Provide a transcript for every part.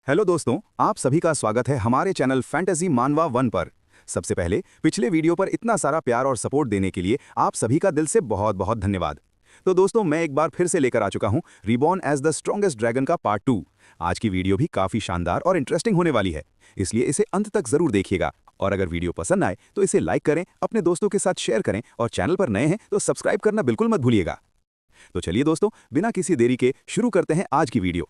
Hello दोस्तों, आप सभी का स्वागत है हमारे चैनल फैंटेसी मानवा वन पर। सबसे पहले पिछले वीडियो पर इतना सारा प्यार और सपोर्ट देने के लिए आप सभी का दिल से बहुत बहुत धन्यवाद। तो दोस्तों, मैं एक बार फिर से लेकर आ चुका हूं reborn as the strongest dragon का पार्ट 2। आज की वीडियो भी काफी शानदार और इंटरेस्टिंग होने वाली है, इसलिए इसे अंत तक जरूर देखिएगा। और अगर वीडियो पसंद आए तो इसे लाइक करें, अपने दोस्तों के साथ शेयर करें और चैनल पर नए हैं तो सब्सक्राइब करना बिल्कुल मत भूलिएगा। तो चलिए दोस्तों, बिना किसी देरी के शुरू करते हैं आज की वीडियो।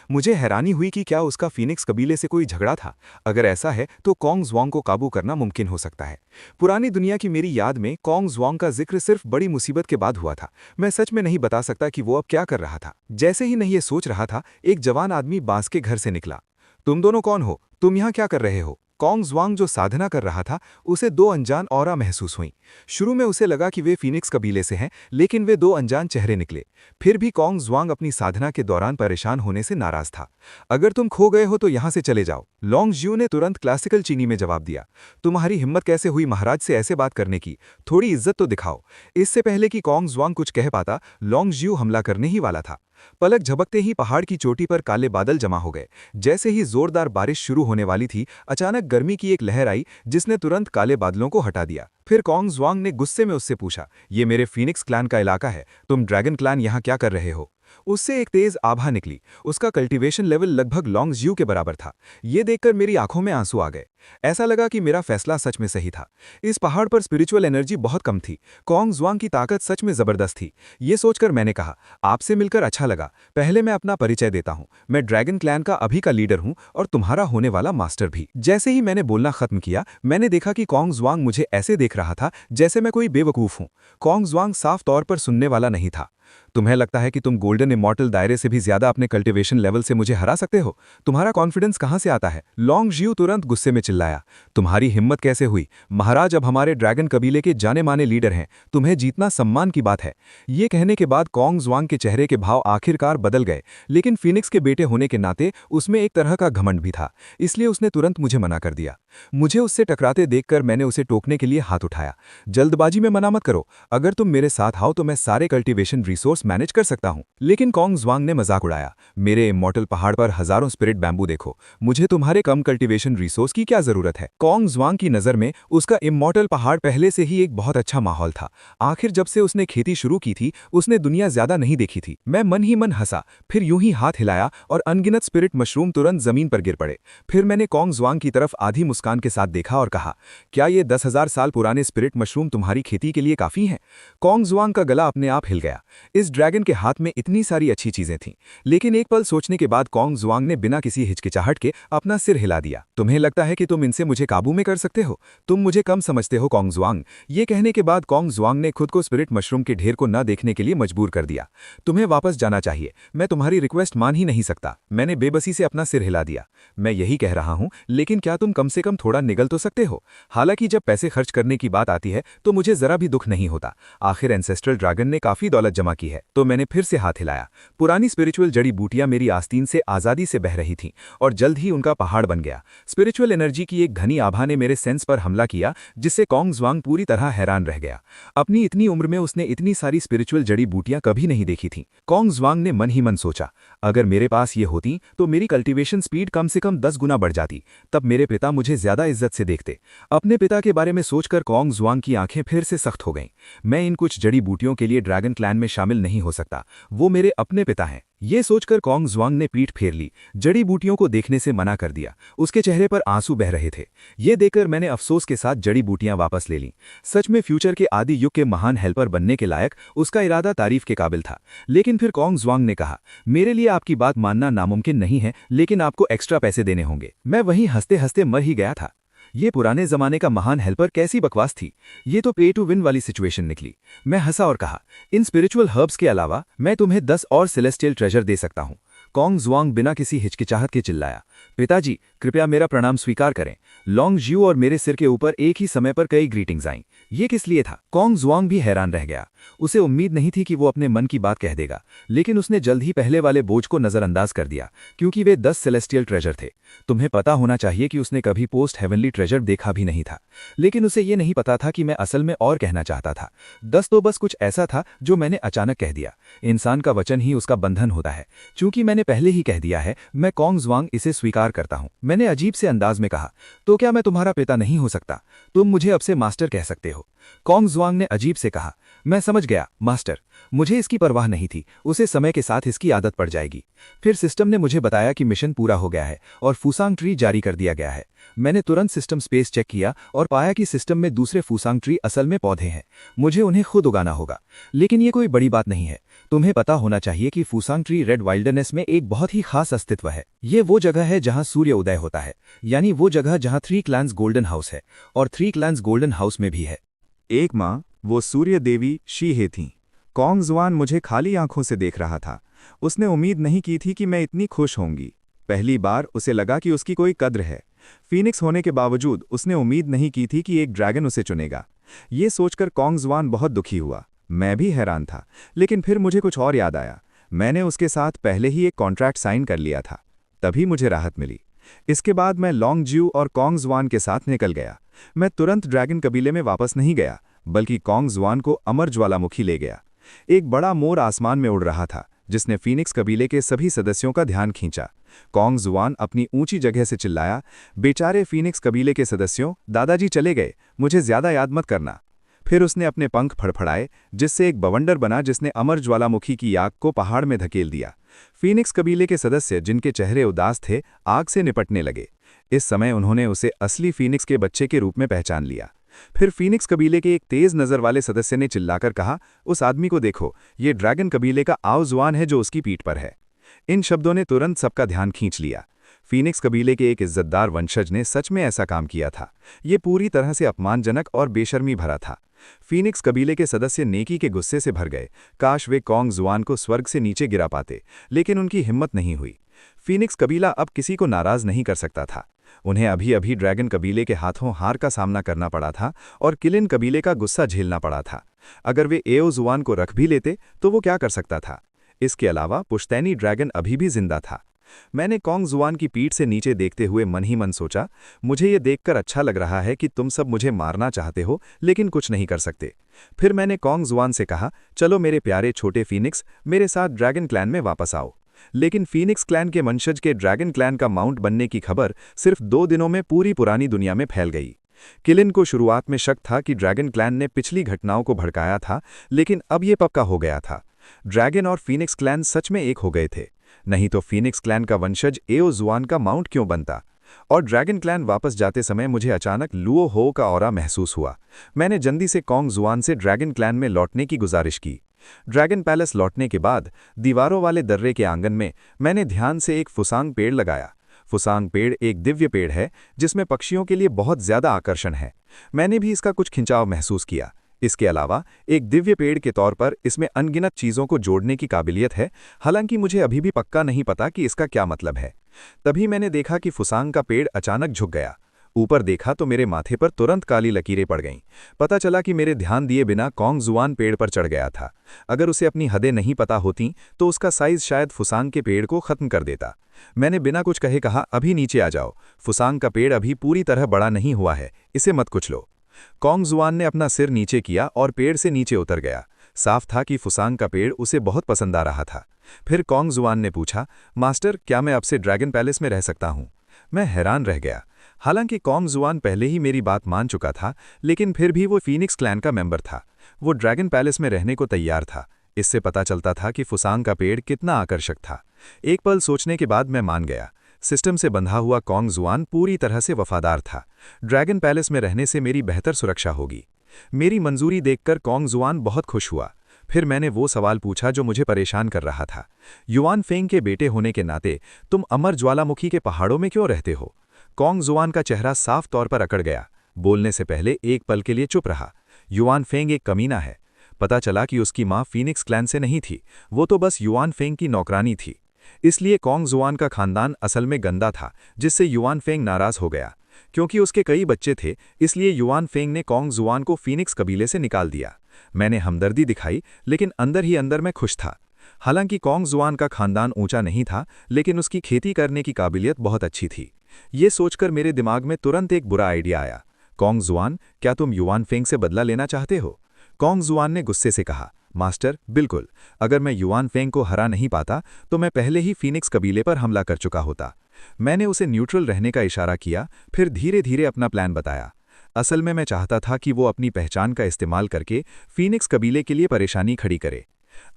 मुझे हैरानी हुई कि क्या उसका फीनिक्स कबीले से कोई झगड़ा था। अगर ऐसा है तो कॉन्ग ज़ुआंग को काबू करना मुमकिन हो सकता है। पुरानी दुनिया की मेरी याद में कॉन्ग ज़ुआंग का जिक्र सिर्फ बड़ी मुसीबत के बाद हुआ था। मैं सच में नहीं बता सकता कि वो अब क्या कर रहा था। जैसे ही मैं ये सोच रहा था, एक जवान आदमी बांस के घर से निकला। तुम दोनों कौन हो? तुम यहाँ क्या कर रहे हो? कॉन्ग ज़ुआंग जो साधना कर रहा था, उसे दो अनजान ऑरा महसूस हुई। शुरू में उसे लगा कि वे फीनिक्स कबीले से हैं, लेकिन वे दो अनजान चेहरे निकले। फिर भी कॉन्ग ज़ुआंग अपनी साधना के दौरान परेशान होने से नाराज था। अगर तुम खो गए हो तो यहाँ से चले जाओ। लॉन्ग ज्यू ने तुरंत क्लासिकल चीनी में जवाब दिया। तुम्हारी हिम्मत कैसे हुई महाराज से ऐसे बात करने की? थोड़ी इज्जत तो दिखाओ। इससे पहले कि कॉन्ग ज़ुआंग कुछ कह पाता, लॉन्ग ज्यू हमला करने ही वाला था। पलक झपकते ही पहाड़ की चोटी पर काले बादल जमा हो गए। जैसे ही जोरदार बारिश शुरू होने वाली थी, अचानक गर्मी की एक लहर आई जिसने तुरंत काले बादलों को हटा दिया। फिर कॉन्ग ज़ुआंग ने गुस्से में उससे पूछा, ये मेरे फीनिक्स क्लैन का इलाका है, तुम ड्रैगन क्लैन यहाँ क्या कर रहे हो? उससे एक तेज आभा निकली। उसका कल्टीवेशन लेवल लगभग लॉन्ग ज्यू के बराबर था। ये देखकर मेरी आंखों में आंसू आ गए। ऐसा लगा कि मेरा फैसला सच में सही था। इस पहाड़ पर स्पिरिचुअल एनर्जी बहुत कम थी। कॉन्ग ज़ुआंग की ताकत सच में जबरदस्त थी। ये सोचकर मैंने कहा, आपसे मिलकर अच्छा लगा। पहले मैं अपना परिचय देता हूँ। मैं ड्रैगन क्लैन का अभी का लीडर हूँ और तुम्हारा होने वाला मास्टर भी। जैसे ही मैंने बोलना खत्म किया, मैंने देखा कि कॉन्ग ज़ुआंग मुझे ऐसे देख रहा था जैसे मैं कोई बेवकूफ़ हूँ। कॉन्ग ज़ुआंग साफ तौर पर सुनने वाला नहीं था। तुम्हें लगता है कि तुम गोल्डन इमॉर्टल दायरे से भी ज्यादा अपने कल्टीवेशन लेवल से मुझे हरा सकते हो? तुम्हारा कॉन्फिडेंस कहां से आता है? लॉन्ग ज्यू तुरंत गुस्से में चिल्लाया। तुम्हारी हिम्मत कैसे हुई? महाराज अब हमारे ड्रैगन कबीले के जाने माने लीडर हैं, तुम्हें जीतना सम्मान की बात है। ये कहने के बाद कॉन्ग ज़ुआंग के चेहरे के भाव आखिरकार बदल गए, लेकिन फीनिक्स के बेटे होने के नाते उसमें एक तरह का घमंड भी था, इसलिए उसने तुरंत मुझे मना कर दिया। मुझे उससे टकराते देखकर मैंने उसे टोकने के लिए हाथ उठाया। जल्दबाजी में मना मत करो, अगर तुम मेरे साथ आओ तो मैं सारे कल्टीवेशन रिसोर्स मैनेज कर सकता हूं। लेकिन कॉन्ग ज़ुआंग ने मजाक उड़ाया। मेरे इमॉर्टल पहाड़ पर हजारों स्पिरिट बैम्बू देखो, मुझे तुम्हारे कम कल्टीवेशन रिसोर्स की क्या जरूरत है? कॉन्ग ज़ुआंग की नजर में उसका इमॉर्टल पहाड़ पहले से ही एक बहुत अच्छा माहौल था। आखिर जब से उसने खेती शुरू की थी, उसने दुनिया ज्यादा नहीं देखी थी। मैं मन ही मन हंसा, फिर यूं ही हाथ हिलाया और अनगिनत स्पिरिट मशरूम तुरंत जमीन पर गिर पड़े। फिर मैंने कॉन्ग ज़ुआंग की तरफ आधी मुस्कान के साथ देखा और कहा, क्या ये 10,000 साल पुराने स्पिरिट मशरूम तुम्हारी खेती के लिए काफी हैं? कॉन्ग ज़ुआंग का गला अपने आप हिल गया। इस ड्रैगन के हाथ में इतनी सारी अच्छी चीजें थीं, लेकिन एक पल सोचने के बाद कॉन्ग ज़ुआंग ने बिना किसी हिचकिचाहट के अपना सिर हिला दिया। तुम्हें लगता है कि तुम इनसे मुझे काबू में कर सकते हो? तुम मुझे कम समझते हो कॉन्ग ज़ुआंग। ये कहने के बाद कॉन्ग ज़ुआंग ने खुद को स्पिरिट मशरूम के ढेर को न देखने के लिए मजबूर कर दिया। तुम्हें वापस जाना चाहिए, मैं तुम्हारी रिक्वेस्ट मान ही नहीं सकता। मैंने बेबसी से अपना सिर हिला दिया। मैं यही कह रहा हूं, लेकिन क्या तुम कम से कम थोड़ा निगल तो सकते हो? हालांकि जब पैसे खर्च करने की बात आती है तो मुझे जरा भी दुख नहीं होता। आखिर एंसेस्ट्रल ड्रैगन ने काफी दौलत जमा की है। तो मैंने फिर से हाथ हिलाया। पुरानी स्पिरिचुअल जड़ी बूटियां मेरी आस्तीन से आजादी से बह रही थीं और जल्द ही उनका पहाड़ बन गया। स्पिरिचुअल एनर्जी की एक घनी आभा ने मेरे सेंस पर हमला किया, जिससे कॉन्ग ज़ुआंग पूरी तरह हैरान रह गया। अपनी इतनी उम्र में उसने इतनी सारी स्पिरिचुअल जड़ी बूटियां कभी नहीं देखी थीं। कॉन्ग ज़ुआंग ने मन ही मन सोचा, अगर मेरे पास ये होती तो मेरी कल्टीवेशन स्पीड कम से कम 10 गुना बढ़ जाती, तब मेरे पिता मुझे ज्यादा इज्जत से देखते। अपने पिता के बारे में सोचकर कॉन्ग ज़ुआंग की आंखें फिर से सख्त हो गईं। मैं इन कुछ जड़ी बूटियों के लिए ड्रैगन क्लैन में शामिल नहीं हो सकता, वो मेरे अपने पिता हैं। ये सोचकर कॉन्ग ज़ुआंग ने पीठ फेर ली, जड़ी बूटियों को देखने से मना कर दिया। उसके चेहरे पर आंसू बह रहे थे। ये देखकर मैंने अफसोस के साथ जड़ी बूटियां वापस ले लीं। सच में फ्यूचर के आदि युग के महान हेल्पर बनने के लायक उसका इरादा तारीफ के काबिल था। लेकिन फिर कॉन्ग ज़ुआंग ने कहा, मेरे लिए आपकी बात मानना नामुमकिन नहीं है, लेकिन आपको एक्स्ट्रा पैसे देने होंगे। मैं वहीं हंसते हंसते मर ही गया था। ये पुराने जमाने का महान हेल्पर कैसी बकवास थी। ये तो पे टू विन वाली सिचुएशन निकली। मैं हंसा और कहा, इन स्पिरिचुअल हर्ब्स के अलावा मैं तुम्हें 10 और सेलेस्टियल ट्रेजर दे सकता हूं। कॉन्ग ज़ुआंग बिना किसी हिचकिचाहट के चिल्लाया, पिताजी कृपया मेरा प्रणाम स्वीकार करें। लॉन्ग ज्यू और मेरे सिर के ऊपर एक ही समय पर कई ग्रीटिंग्स आईं। ये किस लिए था? कॉन्ग जुआंग भी हैरान रह गया। उसे उम्मीद नहीं थी कि वो अपने मन की बात कह देगा, लेकिन उसने जल्द ही पहले वाले बोझ को नजरअंदाज कर दिया, क्योंकि वे 10 सेलेस्टियल ट्रेजर थे। तुम्हें पता होना चाहिए कि उसने कभी पोस्ट हेवनली ट्रेजर देखा भी नहीं था, लेकिन उसे ये नहीं पता था कि मैं असल में और कहना चाहता था। 10 तो बस कुछ ऐसा था जो मैंने अचानक कह दिया। इंसान का वचन ही उसका बंधन होता है। चूंकि मैंने पहले ही कह दिया है, मैं कॉन्ग जुआंग इसे स्वीकार करता हूं। मैंने अजीब से अंदाज में कहा, तो क्या मैं तुम्हारा पिता नहीं हो सकता? तुम मुझे अब से मास्टर कह सकते हो। कॉन्ग जुआंग ने अजीब से कहा, मैं समझ गया मास्टर। मुझे इसकी परवाह नहीं थी, उसे समय के साथ इसकी आदत पड़ जाएगी। फिर सिस्टम ने मुझे बताया कि मिशन पूरा हो गया है और फूसांग ट्री जारी कर दिया गया है। मैंने तुरंत सिस्टम स्पेस चेक किया और पाया कि सिस्टम में दूसरे फूसांग ट्री असल में पौधे हैं। मुझे उन्हें खुद उगाना होगा, लेकिन ये कोई बड़ी बात नहीं है। तुम्हें पता होना चाहिए कि फूसांग ट्री रेड वाइल्डरनेस में एक बहुत ही खास अस्तित्व है। ये वो जगह है जहां सूर्य उदय होता है, यानी वो जगह जहां 3 क्लैंस गोल्डन हाउस है, और 3 क्लैंस गोल्डन हाउस में भी है। एक माँ, वो सूर्य देवी शी-हे थीं। कॉन्ग जुआन मुझे खाली आंखों से देख रहा था। उसने उम्मीद नहीं की थी कि मैं इतनी खुश होंगी। पहली बार उसे लगा कि उसकी कोई कद्र है। फीनिक्स होने के बावजूद उसने उम्मीद नहीं की थी कि एक ड्रैगन उसे चुनेगा। ये सोचकर कॉन्ग जुआन बहुत दुखी हुआ। मैं भी हैरान था, लेकिन फिर मुझे कुछ और याद आया। मैंने उसके साथ पहले ही एक कॉन्ट्रैक्ट साइन कर लिया था। तभी मुझे राहत मिली। इसके बाद मैं लॉन्ग ज्यू और कॉन्ग जुआन के साथ निकल गया। मैं तुरंत ड्रैगन कबीले में वापस नहीं गया, बल्कि कॉन्ग जुआन को अमर ज्वालामुखी ले गया। एक बड़ा मोर आसमान में उड़ रहा था, जिसने फीनिक्स कबीले के सभी सदस्यों का ध्यान खींचा। कॉन्ग जुआन अपनी ऊंची जगह से चिल्लाया, बेचारे फीनिक्स कबीले के सदस्यों, दादाजी चले गए, मुझे ज्यादा याद मत करना। फिर उसने अपने पंख फड़फड़ाए, जिससे एक बवंडर बना जिसने अमर ज्वालामुखी की आग को पहाड़ में धकेल दिया। फीनिक्स कबीले के सदस्य, जिनके चेहरे उदास थे, आग से निपटने लगे। इस समय उन्होंने उसे असली फीनिक्स के बच्चे के रूप में पहचान लिया। फिर फीनिक्स कबीले के एक तेज नजर वाले सदस्य ने चिल्लाकर कहा, उस आदमी को देखो, ये ड्रैगन कबीले का आओ जुआन है जो उसकी पीठ पर है। इन शब्दों ने तुरंत सबका ध्यान खींच लिया। फीनिक्स कबीले के एक इज्जतदार वंशज ने सच में ऐसा काम किया था। ये पूरी तरह से अपमानजनक और बेशर्मी भरा था। फीनिक्स कबीले के सदस्य नेकी के गुस्से से भर गए। काश वे कॉन्ग जुआन को स्वर्ग से नीचे गिरा पाते, लेकिन उनकी हिम्मत नहीं हुई। फीनिक्स कबीला अब किसी को नाराज नहीं कर सकता था। उन्हें अभी अभी ड्रैगन कबीले के हाथों हार का सामना करना पड़ा था और किलिन कबीले का गुस्सा झेलना पड़ा था। अगर वे एओ जुआन को रख भी लेते तो वो क्या कर सकता था? इसके अलावा पुश्तैनी ड्रैगन अभी भी जिंदा था। मैंने कॉन्ग जुआन की पीठ से नीचे देखते हुए मन ही मन सोचा, मुझे ये देखकर अच्छा लग रहा है कि तुम सब मुझे मारना चाहते हो, लेकिन कुछ नहीं कर सकते। फिर मैंने कॉन्ग जुआन से कहा, चलो मेरे प्यारे छोटे फीनिक्स, मेरे साथ ड्रैगन क्लैन में वापस आओ। लेकिन फीनिक्स क्लैन के वंशज के ड्रैगन क्लैन का माउंट बनने की खबर सिर्फ 2 दिनों में पूरी पुरानी दुनिया में फैल गई। किलिन को शुरुआत में शक था कि ड्रैगन क्लैन ने पिछली घटनाओं को भड़काया था, लेकिन अब यह पक्का हो गया था। ड्रैगन और फीनिक्स क्लैन सच में एक हो गए थे। नहीं तो फीनिक्स क्लैन का वंशज एओ जुआन का माउंट क्यों बनता? और ड्रैगन क्लैन वापस जाते समय मुझे अचानक लुओ हो का ऑरा महसूस हुआ। मैंने जल्दी से कॉन्ग जुआन से ड्रैगन क्लैन में लौटने की गुजारिश की। ड्रैगन पैलेस लौटने के बाद दीवारों वाले दर्रे के आंगन में मैंने ध्यान से एक फुसांग पेड़ लगाया। फुसांग पेड़ एक दिव्य पेड़ है जिसमें पक्षियों के लिए बहुत ज्यादा आकर्षण है। मैंने भी इसका कुछ खिंचाव महसूस किया। इसके अलावा एक दिव्य पेड़ के तौर पर इसमें अनगिनत चीजों को जोड़ने की काबिलियत है, हालांकि मुझे अभी भी पक्का नहीं पता कि इसका क्या मतलब है। तभी मैंने देखा कि फुसांग का पेड़ अचानक झुक गया। ऊपर देखा तो मेरे माथे पर तुरंत काली लकीरें पड़ गईं। पता चला कि मेरे ध्यान दिए बिना कॉन्ग जुआन पेड़ पर चढ़ गया था। अगर उसे अपनी हदें नहीं पता होती तो उसका साइज शायद फुसांग के पेड़ को खत्म कर देता। मैंने बिना कुछ कहे कहा, अभी नीचे आ जाओ, फुसांग का पेड़ अभी पूरी तरह बड़ा नहीं हुआ है, इसे मत कुछ लो। कॉन्ग जुआन ने अपना सिर नीचे किया और पेड़ से नीचे उतर गया। साफ था कि फुसांग का पेड़ उसे बहुत पसंद आ रहा था। फिर कॉन्ग जुआन ने पूछा, मास्टर, क्या मैं अब से ड्रैगन पैलेस में रह सकता हूँ? मैं हैरान रह गया। हालांकि कॉन्ग जुआन पहले ही मेरी बात मान चुका था, लेकिन फिर भी वो फीनिक्स क्लैन का मेंबर था। वो ड्रैगन पैलेस में रहने को तैयार था। इससे पता चलता था कि फुसांग का पेड़ कितना आकर्षक था। एक पल सोचने के बाद मैं मान गया। सिस्टम से बंधा हुआ कॉन्ग जुआन पूरी तरह से वफादार था। ड्रैगन पैलेस में रहने से मेरी बेहतर सुरक्षा होगी। मेरी मंजूरी देखकर कॉन्ग जुआन बहुत खुश हुआ। फिर मैंने वो सवाल पूछा जो मुझे परेशान कर रहा था। युआन फेंग के बेटे होने के नाते तुम अमर ज्वालामुखी के पहाड़ों में क्यों रहते हो? कॉन्ग जुआन का चेहरा साफ तौर पर अकड़ गया। बोलने से पहले एक पल के लिए चुप रहा। युआन फेंग एक कमीना है। पता चला कि उसकी मां फीनिक्स क्लैन से नहीं थी, वो तो बस युआन फेंग की नौकरानी थी। इसलिए कॉन्ग जुआन का खानदान असल में गंदा था, जिससे युआन फेंग नाराज हो गया। क्योंकि उसके कई बच्चे थे, इसलिए युआन फेंग ने कॉन्ग जुआन को फीनिक्स कबीले से निकाल दिया। मैंने हमदर्दी दिखाई, लेकिन अंदर ही अंदर मैं खुश था। हालांकि कॉन्ग जुआन का खानदान ऊंचा नहीं था, लेकिन उसकी खेती करने की काबिलियत बहुत अच्छी थी। ये सोचकर मेरे दिमाग में तुरंत एक बुरा आइडिया आया। कॉन्ग जुआन, क्या तुम युआन फेंग से बदला लेना चाहते हो? कॉन्ग जुआन ने गुस्से से कहा, मास्टर, बिल्कुल। अगर मैं युआन फेंग को हरा नहीं पाता तो मैं पहले ही फीनिक्स कबीले पर हमला कर चुका होता। मैंने उसे न्यूट्रल रहने का इशारा किया, फिर धीरे धीरे अपना प्लान बताया। असल में मैं चाहता था कि वो अपनी पहचान का इस्तेमाल करके फीनिक्स कबीले के लिए परेशानी खड़ी करे।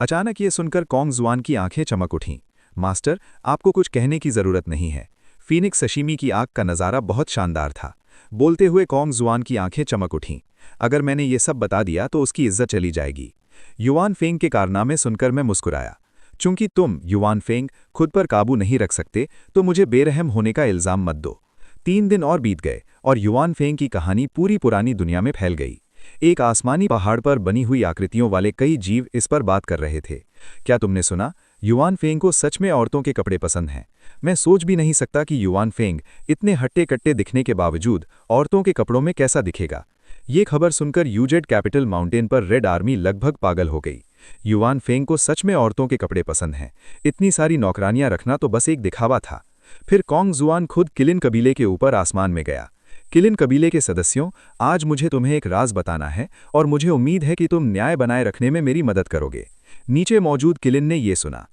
अचानक ये सुनकर कॉन्ग जुआन की आंखें चमक उठीं। मास्टर, आपको कुछ कहने की जरूरत नहीं है। फीनिक्स सशीमी की आग का नज़ारा बहुत शानदार था। बोलते हुए कॉन्ग जुआन की आंखें चमक उठीं। अगर मैंने ये सब बता दिया तो उसकी इज्जत चली जाएगी। युआन फेंग के कारनामे सुनकर मैं मुस्कुराया। चूंकि तुम, युआन फेंग, खुद पर काबू नहीं रख सकते, तो मुझे बेरहम होने का इल्जाम मत दो। 3 दिन और बीत गए और युआन फेंग की कहानी पूरी पुरानी दुनिया में फैल गई। एक आसमानी पहाड़ पर बनी हुई आकृतियों वाले कई जीव इस पर बात कर रहे थे। क्या तुमने सुना? युआन फेंग को सच में औरतों के कपड़े पसंद हैं। मैं सोच भी नहीं सकता कि युआन फेंग इतने हट्टे कट्टे दिखने के बावजूद औरतों के कपड़ों में कैसा दिखेगा। ये खबर सुनकर यूजेड कैपिटल माउंटेन पर रेड आर्मी लगभग पागल हो गई। युआन फेंग को सच में औरतों के कपड़े पसंद हैं। इतनी सारी नौकरानियां रखना तो बस एक दिखावा था। फिर कॉन्ग जुआन खुद किलिन कबीले के ऊपर आसमान में गया। किलिन कबीले के सदस्यों, आज मुझे तुम्हें एक राज बताना है और मुझे उम्मीद है कि तुम न्याय बनाए रखने में मेरी मदद करोगे। नीचे मौजूद किलिन ने ये सुना।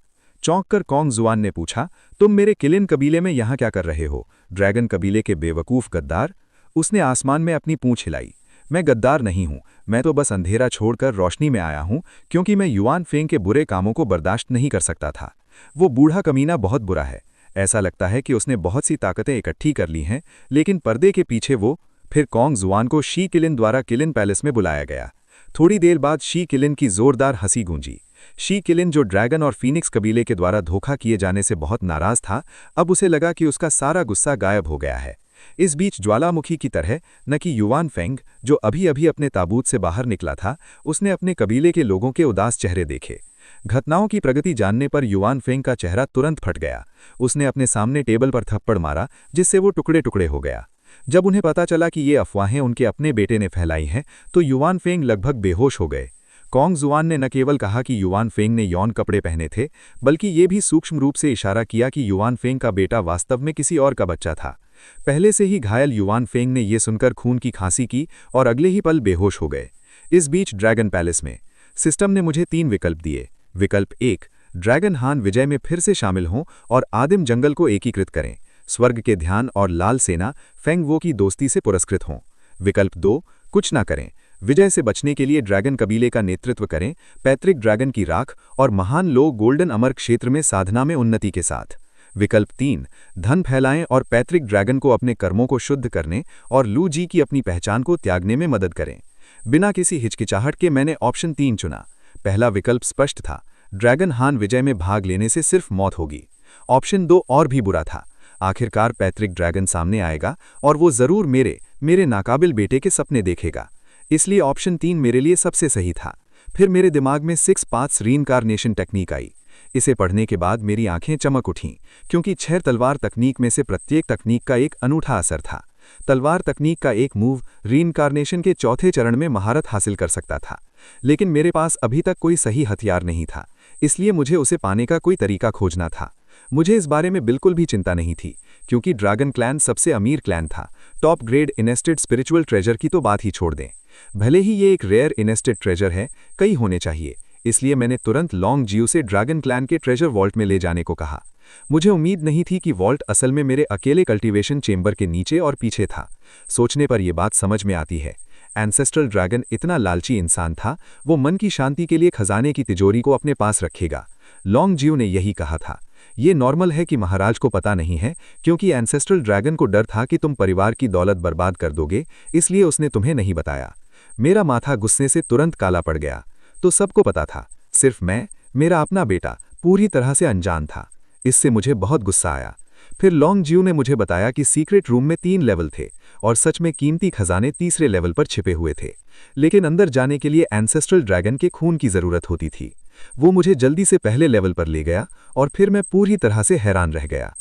चौंक कर कॉन्ग जुआन ने पूछा, तुम मेरे किलिन कबीले में यहाँ क्या कर रहे हो, ड्रैगन कबीले के बेवकूफ़ गद्दार? उसने आसमान में अपनी पूंछ हिलाई। मैं गद्दार नहीं हूँ, मैं तो बस अंधेरा छोड़कर रोशनी में आया हूँ, क्योंकि मैं युआन फेंग के बुरे कामों को बर्दाश्त नहीं कर सकता था। वो बूढ़ा कमीना बहुत बुरा है। ऐसा लगता है कि उसने बहुत सी ताकतें इकट्ठी कर ली हैं, लेकिन पर्दे के पीछे वो। फिर कॉन्ग जुआन को शी किलिन द्वारा किलिन पैलेस में बुलाया गया। थोड़ी देर बाद शी किलिन की जोरदार हंसी गूंजी। शी किलिन, जो ड्रैगन और फीनिक्स कबीले के द्वारा धोखा किए जाने से बहुत नाराज था, अब उसे लगा कि उसका सारा गुस्सा गायब हो गया है। इस बीच ज्वालामुखी की तरह न कि युआन फेंग, जो अभी अभी अपने ताबूत से बाहर निकला था, उसने अपने कबीले के लोगों के उदास चेहरे देखे। घटनाओं की प्रगति जानने पर युआन फेंग का चेहरा तुरंत फट गया। उसने अपने सामने टेबल पर थप्पड़ मारा, जिससे वो टुकड़े टुकड़े हो गया। जब उन्हें पता चला कि ये अफवाहें उनके अपने बेटे ने फैलाई हैं, तो युआन फेंग लगभग बेहोश हो गए। कॉन्ग जुआन ने न केवल कहा कि युआन फेंग ने यौन कपड़े पहने थे, बल्कि ये भी सूक्ष्म रूप से इशारा किया कि युआन फेंग का बेटा वास्तव में किसी और का बच्चा था। पहले से ही घायल युआन फेंग ने ये सुनकर खून की खांसी की और अगले ही पल बेहोश हो गए। इस बीच ड्रैगन पैलेस में सिस्टम ने मुझे 3 विकल्प दिए। विकल्प 1, ड्रैगन हान विजय में फिर से शामिल हों और आदिम जंगल को एकीकृत करें। स्वर्ग के ध्यान और लाल सेना फेंग वो की दोस्ती से पुरस्कृत हों। विकल्प 2, कुछ ना करें, विजय से बचने के लिए ड्रैगन कबीले का नेतृत्व करें, पैतृक ड्रैगन की राख और महान लोग गोल्डन अमर क्षेत्र में साधना में उन्नति के साथ। विकल्प 3, धन फैलाएं और पैतृक ड्रैगन को अपने कर्मों को शुद्ध करने और लू जी की अपनी पहचान को त्यागने में मदद करें। बिना किसी हिचकिचाहट के मैंने ऑप्शन 3 चुना। पहला विकल्प स्पष्ट था, ड्रैगन हान विजय में भाग लेने से सिर्फ मौत होगी। ऑप्शन 2 और भी बुरा था, आखिरकार पैतृक ड्रैगन सामने आएगा और वो जरूर मेरे नाकाबिल बेटे के सपने देखेगा। इसलिए ऑप्शन 3 मेरे लिए सबसे सही था। फिर मेरे दिमाग में 6 पाथ्स रीइंकार्नेशन टेक्निक आई। इसे पढ़ने के बाद मेरी आंखें चमक उठीं, क्योंकि 6 तलवार तकनीक में से प्रत्येक तकनीक का एक अनूठा असर था। तलवार तकनीक का एक मूव रीइंकार्नेशन के चौथे चरण में महारत हासिल कर सकता था, लेकिन मेरे पास अभी तक कोई सही हथियार नहीं था, इसलिए मुझे उसे पाने का कोई तरीका खोजना था। मुझे इस बारे में बिल्कुल भी चिंता नहीं थी, क्योंकि ड्रैगन क्लैन सबसे अमीर क्लैन था। टॉप ग्रेड इनेस्टेड स्पिरिचुअल ट्रेजर की तो बात ही छोड़ दें। भले ही ये एक रेयर इनेस्टेड ट्रेजर है, कई होने चाहिए, इसलिए मैंने तुरंत लॉन्ग जियो से ड्रैगन क्लैन के ट्रेजर वॉल्ट में ले जाने को कहा। मुझे उम्मीद नहीं थी कि वॉल्ट असल में मेरे अकेले कल्टीवेशन चेंबर के नीचे और पीछे था। सोचने पर यह बात समझ में आती है। एंसेस्ट्रल ड्रैगन इतना लालची इंसान था, वो मन की शांति के लिए खजाने की तिजोरी को अपने पास रखेगा। लॉन्ग जियो ने यही कहा था। ये नॉर्मल है कि महाराज को पता नहीं है, क्योंकि एंसेस्ट्रल ड्रैगन को डर था कि तुम परिवार की दौलत बर्बाद कर दोगे, इसलिए उसने तुम्हें नहीं बताया। मेरा माथा गुस्से से तुरंत काला पड़ गया। तो सबको पता था, सिर्फ मैं, मेरा अपना बेटा, पूरी तरह से अनजान था। इससे मुझे बहुत गुस्सा आया। फिर लॉन्ग जियो ने मुझे बताया कि सीक्रेट रूम में 3 लेवल थे और सच में कीमती खजाने तीसरे लेवल पर छिपे हुए थे, लेकिन अंदर जाने के लिए एंसेस्ट्रल ड्रैगन के खून की जरूरत होती थी। वो मुझे जल्दी से पहले लेवल पर ले गया और फिर मैं पूरी तरह से हैरान रह गया।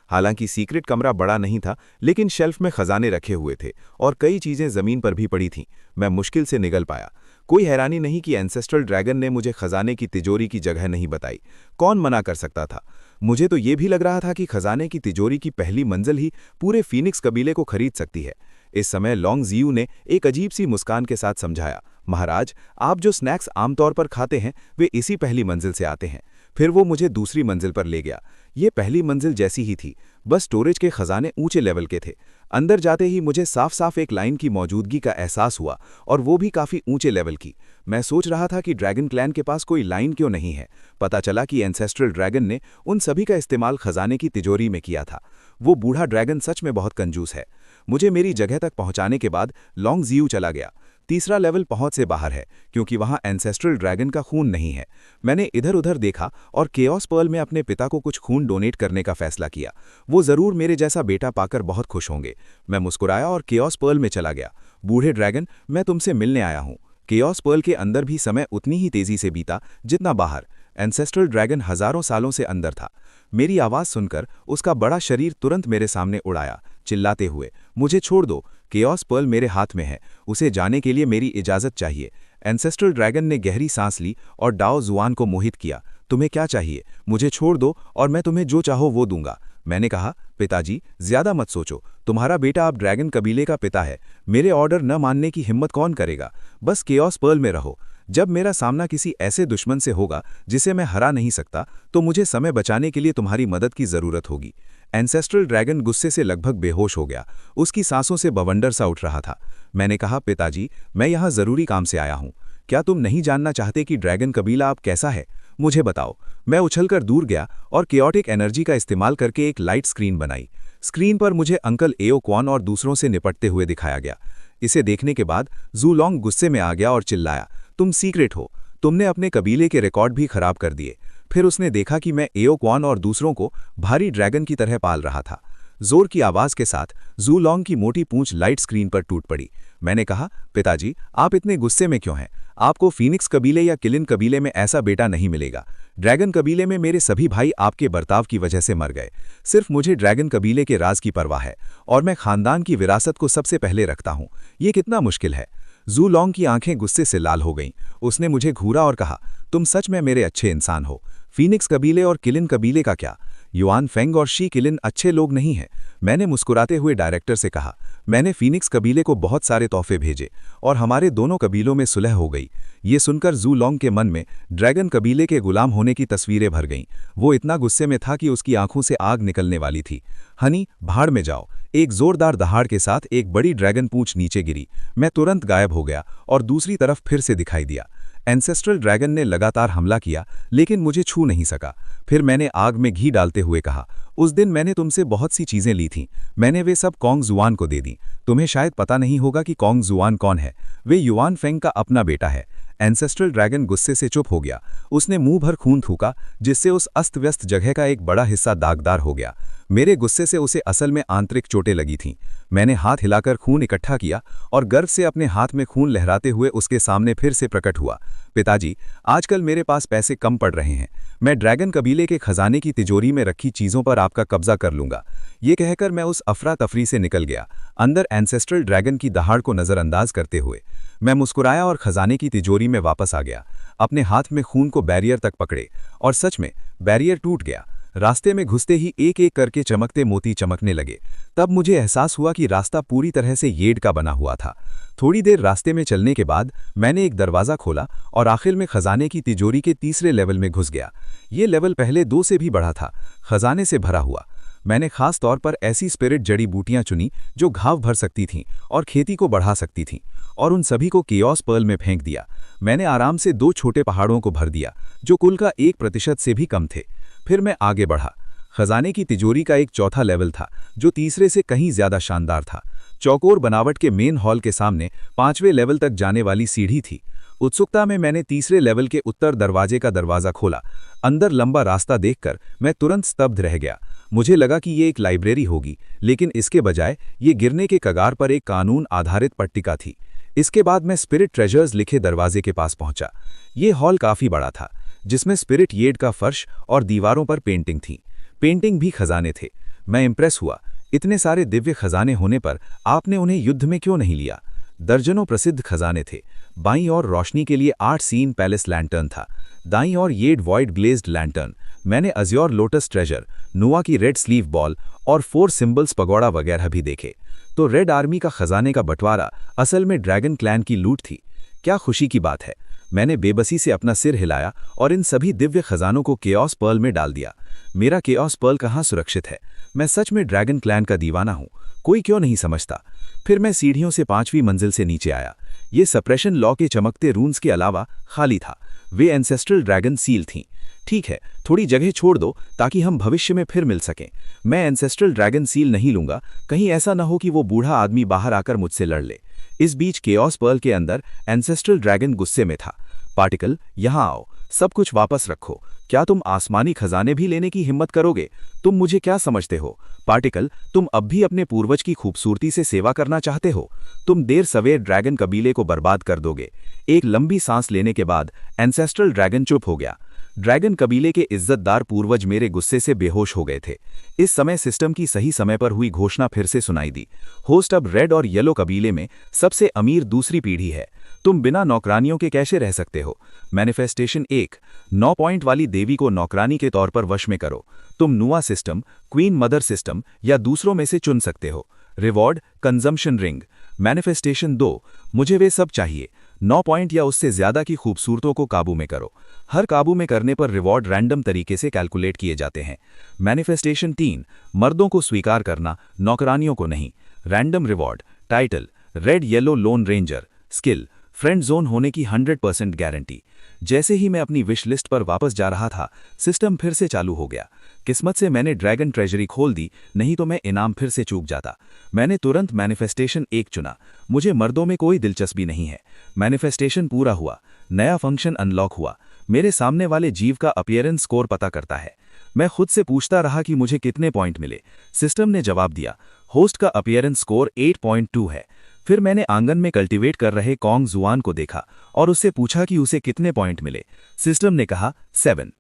हालांकि सीक्रेट कमरा बड़ा नहीं था, लेकिन शेल्फ में खजाने रखे हुए थे और कई चीजें जमीन पर भी पड़ी थीं। मैं मुश्किल से निगल पाया। कोई हैरानी नहीं कि एंसेस्ट्रल ड्रैगन ने मुझे खजाने की तिजोरी की जगह नहीं बताई। कौन मना कर सकता था? मुझे तो ये भी लग रहा था कि खजाने की तिजोरी की पहली मंजिल ही पूरे फीनिक्स कबीले को खरीद सकती है। इस समय लॉन्ग जियू ने एक अजीब सी मुस्कान के साथ समझाया, महाराज, आप जो स्नैक्स आमतौर पर खाते हैं वे इसी पहली मंजिल से आते हैं। फिर वो मुझे दूसरी मंजिल पर ले गया। ये पहली मंजिल जैसी ही थी, बस स्टोरेज के खजाने ऊंचे लेवल के थे। अंदर जाते ही मुझे साफ साफ एक लाइन की मौजूदगी का एहसास हुआ, और वो भी काफी ऊंचे लेवल की। मैं सोच रहा था कि ड्रैगन क्लैन के पास कोई लाइन क्यों नहीं है। पता चला कि एंसेस्ट्रल ड्रैगन ने उन सभी का इस्तेमाल खजाने की तिजोरी में किया था। वो बूढ़ा ड्रैगन सच में बहुत कंजूस है। मुझे मेरी जगह तक पहुंचाने के बाद लॉन्ग जियू चला गया। तीसरा लेवल पहुंच से बाहर है, क्योंकि वहां एंसेस्ट्रल ड्रैगन का खून नहीं है। मैंने इधर उधर देखा और केओस पर्ल में अपने पिता को कुछ खून डोनेट करने का फैसला किया। वो जरूर मेरे जैसा बेटा पाकर बहुत खुश होंगे। मैं मुस्कुराया और केओस पर्ल में चला गया। बूढ़े ड्रैगन, मैं तुमसे मिलने आया हूं। केओस पर्ल के अंदर भी समय उतनी ही तेजी से बीता जितना बाहर। एंसेस्ट्रल ड्रैगन हजारों सालों से अंदर था। मेरी आवाज सुनकर उसका बड़ा शरीर तुरंत मेरे सामने उड़ाया, चिल्लाते हुए, मुझे छोड़ दो, केओस पर्ल मेरे हाथ में है, उसे जाने के लिए मेरी इजाजत चाहिए। एंसेस्ट्रल ड्रैगन ने गहरी सांस ली और डाओ जुआन को मोहित किया। तुम्हें क्या चाहिए? मुझे छोड़ दो और मैं तुम्हें जो चाहो वो दूंगा। मैंने कहा, पिताजी, ज्यादा मत सोचो, तुम्हारा बेटा अब ड्रैगन कबीले का पिता है। मेरे ऑर्डर न मानने की हिम्मत कौन करेगा? बस केओस पर्ल में रहो। जब मेरा सामना किसी ऐसे दुश्मन से होगा जिसे मैं हरा नहीं सकता, तो मुझे समय बचाने के लिए तुम्हारी मदद की जरूरत होगी। एंसेस्ट्रल ड्रैगन गुस्से से लगभग बेहोश हो गया। उसकी सांसों से बवंडर सा उठ रहा था। मैंने कहा, पिताजी, मैं यहाँ जरूरी काम से आया हूँ। क्या तुम नहीं जानना चाहते कि ड्रैगन कबीला अब कैसा है? मुझे बताओ। मैं उछलकर दूर गया और केओटिक एनर्जी का इस्तेमाल करके एक लाइट स्क्रीन बनाई। स्क्रीन पर मुझे अंकल एओ क्वान और दूसरों से निपटते हुए दिखाया गया। इसे देखने के बाद जू लॉन्ग गुस्से में आ गया और चिल्लाया, तुम सीक्रेट हो, तुमने अपने कबीले के रिकॉर्ड भी खराब कर दिए। फिर उसने देखा कि मैं एओ क्वान और दूसरों को भारी ड्रैगन की तरह पाल रहा था। जोर की आवाज के साथ जू लॉन्ग की मोटी पूंछ लाइट स्क्रीन पर टूट पड़ी। मैंने कहा, पिताजी, आप इतने गुस्से में क्यों हैं? आपको फीनिक्स कबीले या किलिन कबीले में ऐसा बेटा नहीं मिलेगा। ड्रैगन कबीले में मेरे सभी भाई आपके बर्ताव की वजह से मर गए। सिर्फ मुझे ड्रैगन कबीले के राज की परवाह है, और मैं खानदान की विरासत को सबसे पहले रखता हूं। ये कितना मुश्किल है। जू लॉन्ग की आंखें गुस्से से लाल हो गईं। उसने मुझे घूरा और कहा, तुम सच में मेरे अच्छे इंसान हो। फीनिक्स कबीले और किलिन कबीले का क्या? युआन फेंग और शी किलिन अच्छे लोग नहीं हैं। मैंने मुस्कुराते हुए डायरेक्टर से कहा, मैंने फीनिक्स कबीले को बहुत सारे तोहफे भेजे और हमारे दोनों कबीलों में सुलह हो गई। ये सुनकर जू लॉन्ग के मन में ड्रैगन कबीले के गुलाम होने की तस्वीरें भर गईं। वो इतना गुस्से में था कि उसकी आंखों से आग निकलने वाली थी। हनी, भाड़ में जाओ। एक जोरदार दहाड़ के साथ एक बड़ी ड्रैगन पूंछ नीचे गिरी। मैं तुरंत गायब हो गया और दूसरी तरफ फिर से दिखाई दिया। एंसेस्ट्रल ड्रैगन ने लगातार हमला किया, लेकिन मुझे छू नहीं सका। फिर मैंने आग में घी डालते हुए कहा, उस दिन मैंने तुमसे बहुत सी चीजें ली थीं। मैंने वे सब कॉन्ग जुआन को दे दी। तुम्हें शायद पता नहीं होगा कि कॉन्ग जुआन कौन है। वे युआन फेंग का अपना बेटा है। एंसेस्ट्रल ड्रैगन गुस्से से चुप हो गया। उसने मुंह भर खून थूका, जिससे उस अस्त व्यस्त जगह का एक बड़ा हिस्सा दागदार हो गया। मेरे गुस्से से उसे असल में आंतरिक चोटें लगी थीं। मैंने हाथ हिलाकर खून इकट्ठा किया और गर्व से अपने हाथ में खून लहराते हुए उसके सामने फिर से प्रकट हुआ। पिताजी, आजकल मेरे पास पैसे कम पड़ रहे हैं। मैं ड्रैगन कबीले के खजाने की तिजोरी में रखी चीजों पर आपका कब्जा कर लूंगा। ये कहकर मैं उस अफरा तफरी से निकल गया, अंदर एंसेस्ट्रल ड्रैगन की दहाड़ को नजरअंदाज करते हुए। मैं मुस्कुराया और खजाने की तिजोरी में वापस आ गया। अपने हाथ में खून को बैरियर तक पकड़े, और सच में बैरियर टूट गया। रास्ते में घुसते ही एक एक करके चमकते मोती चमकने लगे। तब मुझे एहसास हुआ कि रास्ता पूरी तरह से येड का बना हुआ था। थोड़ी देर रास्ते में चलने के बाद मैंने एक दरवाज़ा खोला और आखिर में खजाने की तिजोरी के तीसरे लेवल में घुस गया। ये लेवल पहले 2 से भी बड़ा था, खजाने से भरा हुआ। मैंने खास तौर पर ऐसी स्पिरिट जड़ी बूटियां चुनी जो घाव भर सकती थीं और खेती को बढ़ा सकती थीं, और उन सभी को केओस पर्ल में फेंक दिया। मैंने आराम से 2 छोटे पहाड़ों को भर दिया, जो कुल का 1% से भी कम थे। फिर मैं आगे बढ़ा। खजाने की तिजोरी का एक चौथा लेवल था, जो तीसरे से कहीं ज्यादा शानदार था। चौकोर बनावट के मेन हॉल के सामने 5वें लेवल तक जाने वाली सीढ़ी थी। उत्सुकता में मैंने तीसरे लेवल के उत्तर दरवाजे का दरवाजा खोला। अंदर लंबा रास्ता देखकर मैं तुरंत स्तब्ध रह गया। मुझे लगा कि ये एक लाइब्रेरी होगी, लेकिन इसके बजाय ये गिरने के कगार पर एक कानून आधारित पट्टिका थी। इसके बाद मैं स्पिरिट ट्रेजर्स लिखे दरवाजे के पास पहुंचा। ये हॉल काफी बड़ा था, जिसमें स्पिरिट येड का फर्श और दीवारों पर पेंटिंग थी। पेंटिंग भी खजाने थे। मैं इम्प्रेस हुआ। इतने सारे दिव्य खजाने होने पर आपने उन्हें युद्ध में क्यों नहीं लिया? दर्जनों प्रसिद्ध खजाने थे। बाईं ओर रोशनी के लिए 8 सीन पैलेस लैंटर्न था, दाईं ओर येड वॉइड ग्लेज्ड लैंटर्न। मैंने अज्योर लोटस ट्रेजर, नुआ की रेड स्लीव बॉल और 4 सिंबल्स पगोड़ा वगैरह भी देखे। तो रेड आर्मी का खजाने का बंटवारा असल में ड्रैगन क्लैन की लूट थी। क्या खुशी की बात है। मैंने बेबसी से अपना सिर हिलाया और इन सभी दिव्य खजानों को केओस पर्ल में डाल दिया। मेरा केओस पर्ल कहाँ सुरक्षित है? मैं सच में ड्रैगन क्लैन का दीवाना हूँ, कोई क्यों नहीं समझता। फिर मैं सीढ़ियों से 5वीं मंजिल से नीचे आया। ये सप्रेशन लॉ के चमकते रून्स के अलावा खाली था। वे एंसेस्ट्रल ड्रैगन सील थीं। ठीक है, थोड़ी जगह छोड़ दो ताकि हम भविष्य में फिर मिल सकें। मैं एंसेस्ट्रल ड्रैगन सील नहीं लूंगा, कहीं ऐसा न हो कि वो बूढ़ा आदमी बाहर आकर मुझसे लड़ ले। इस बीच केओस पर्ल के अंदर एंसेस्ट्रल ड्रैगन गुस्से में था। पार्टिकल, यहां आओ, सब कुछ वापस रखो। क्या तुम आसमानी खजाने भी लेने की हिम्मत करोगे? तुम मुझे क्या समझते हो? पार्टिकल, तुम अब भी अपने पूर्वज की खूबसूरती से सेवा करना चाहते हो? तुम देर सवेर ड्रैगन कबीले को बर्बाद कर दोगे। एक लंबी सांस लेने के बाद एंसेस्ट्रल ड्रैगन चुप हो गया। ड्रैगन कबीले के इज्जतदार पूर्वज मेरे गुस्से से बेहोश हो गए थे। इस समय सिस्टम की सही समय पर हुई घोषणा फिर से सुनाई दी। होस्ट अब रेड और येलो कबीले में सबसे अमीर दूसरी पीढ़ी है। तुम बिना नौकरानियों के कैसे रह सकते हो? मैनिफेस्टेशन 1, 9 पॉइंट वाली देवी को नौकरानी के तौर पर वश में करो। तुम नुआ सिस्टम, क्वीन मदर सिस्टम या दूसरों में से चुन सकते हो। Reward, consumption ring. मैनिफेस्टेशन 2, मुझे वे सब चाहिए। 9 पॉइंट या उससे ज्यादा की खूबसूरतों को काबू में करो। हर काबू में करने पर रिवॉर्ड रैंडम तरीके से कैलकुलेट किए जाते हैं। मैनिफेस्टेशन 3, मर्दों को स्वीकार करना, नौकरानियों को नहीं। Random reward, title, red yellow loan ranger, skill, friend zone होने की 100% गारंटी। जैसे ही मैं अपनी विश लिस्ट पर वापस जा रहा था, सिस्टम फिर से चालू हो गया। किस्मत से मैंने ड्रैगन ट्रेजरी खोल दी, नहीं तो मैं इनाम फिर से चूक जाता। मैंने तुरंत मैनिफेस्टेशन 1 चुना। मुझे मर्दों में कोई दिलचस्पी नहीं है। मैनिफेस्टेशन पूरा हुआ, नया फंक्शन अनलॉक हुआ। मेरे सामने वाले जीव का अपीयरेंस स्कोर पता करता है। मैं खुद से पूछता रहा कि मुझे कितने पॉइंट मिले। सिस्टम ने जवाब दिया, होस्ट का अपीयरेंस स्कोर 8.2 है। फिर मैंने आंगन में कल्टीवेट कर रहे कॉन्ग जुआन को देखा और उससे पूछा कि उसे कितने पॉइंट मिले। सिस्टम ने कहा 7।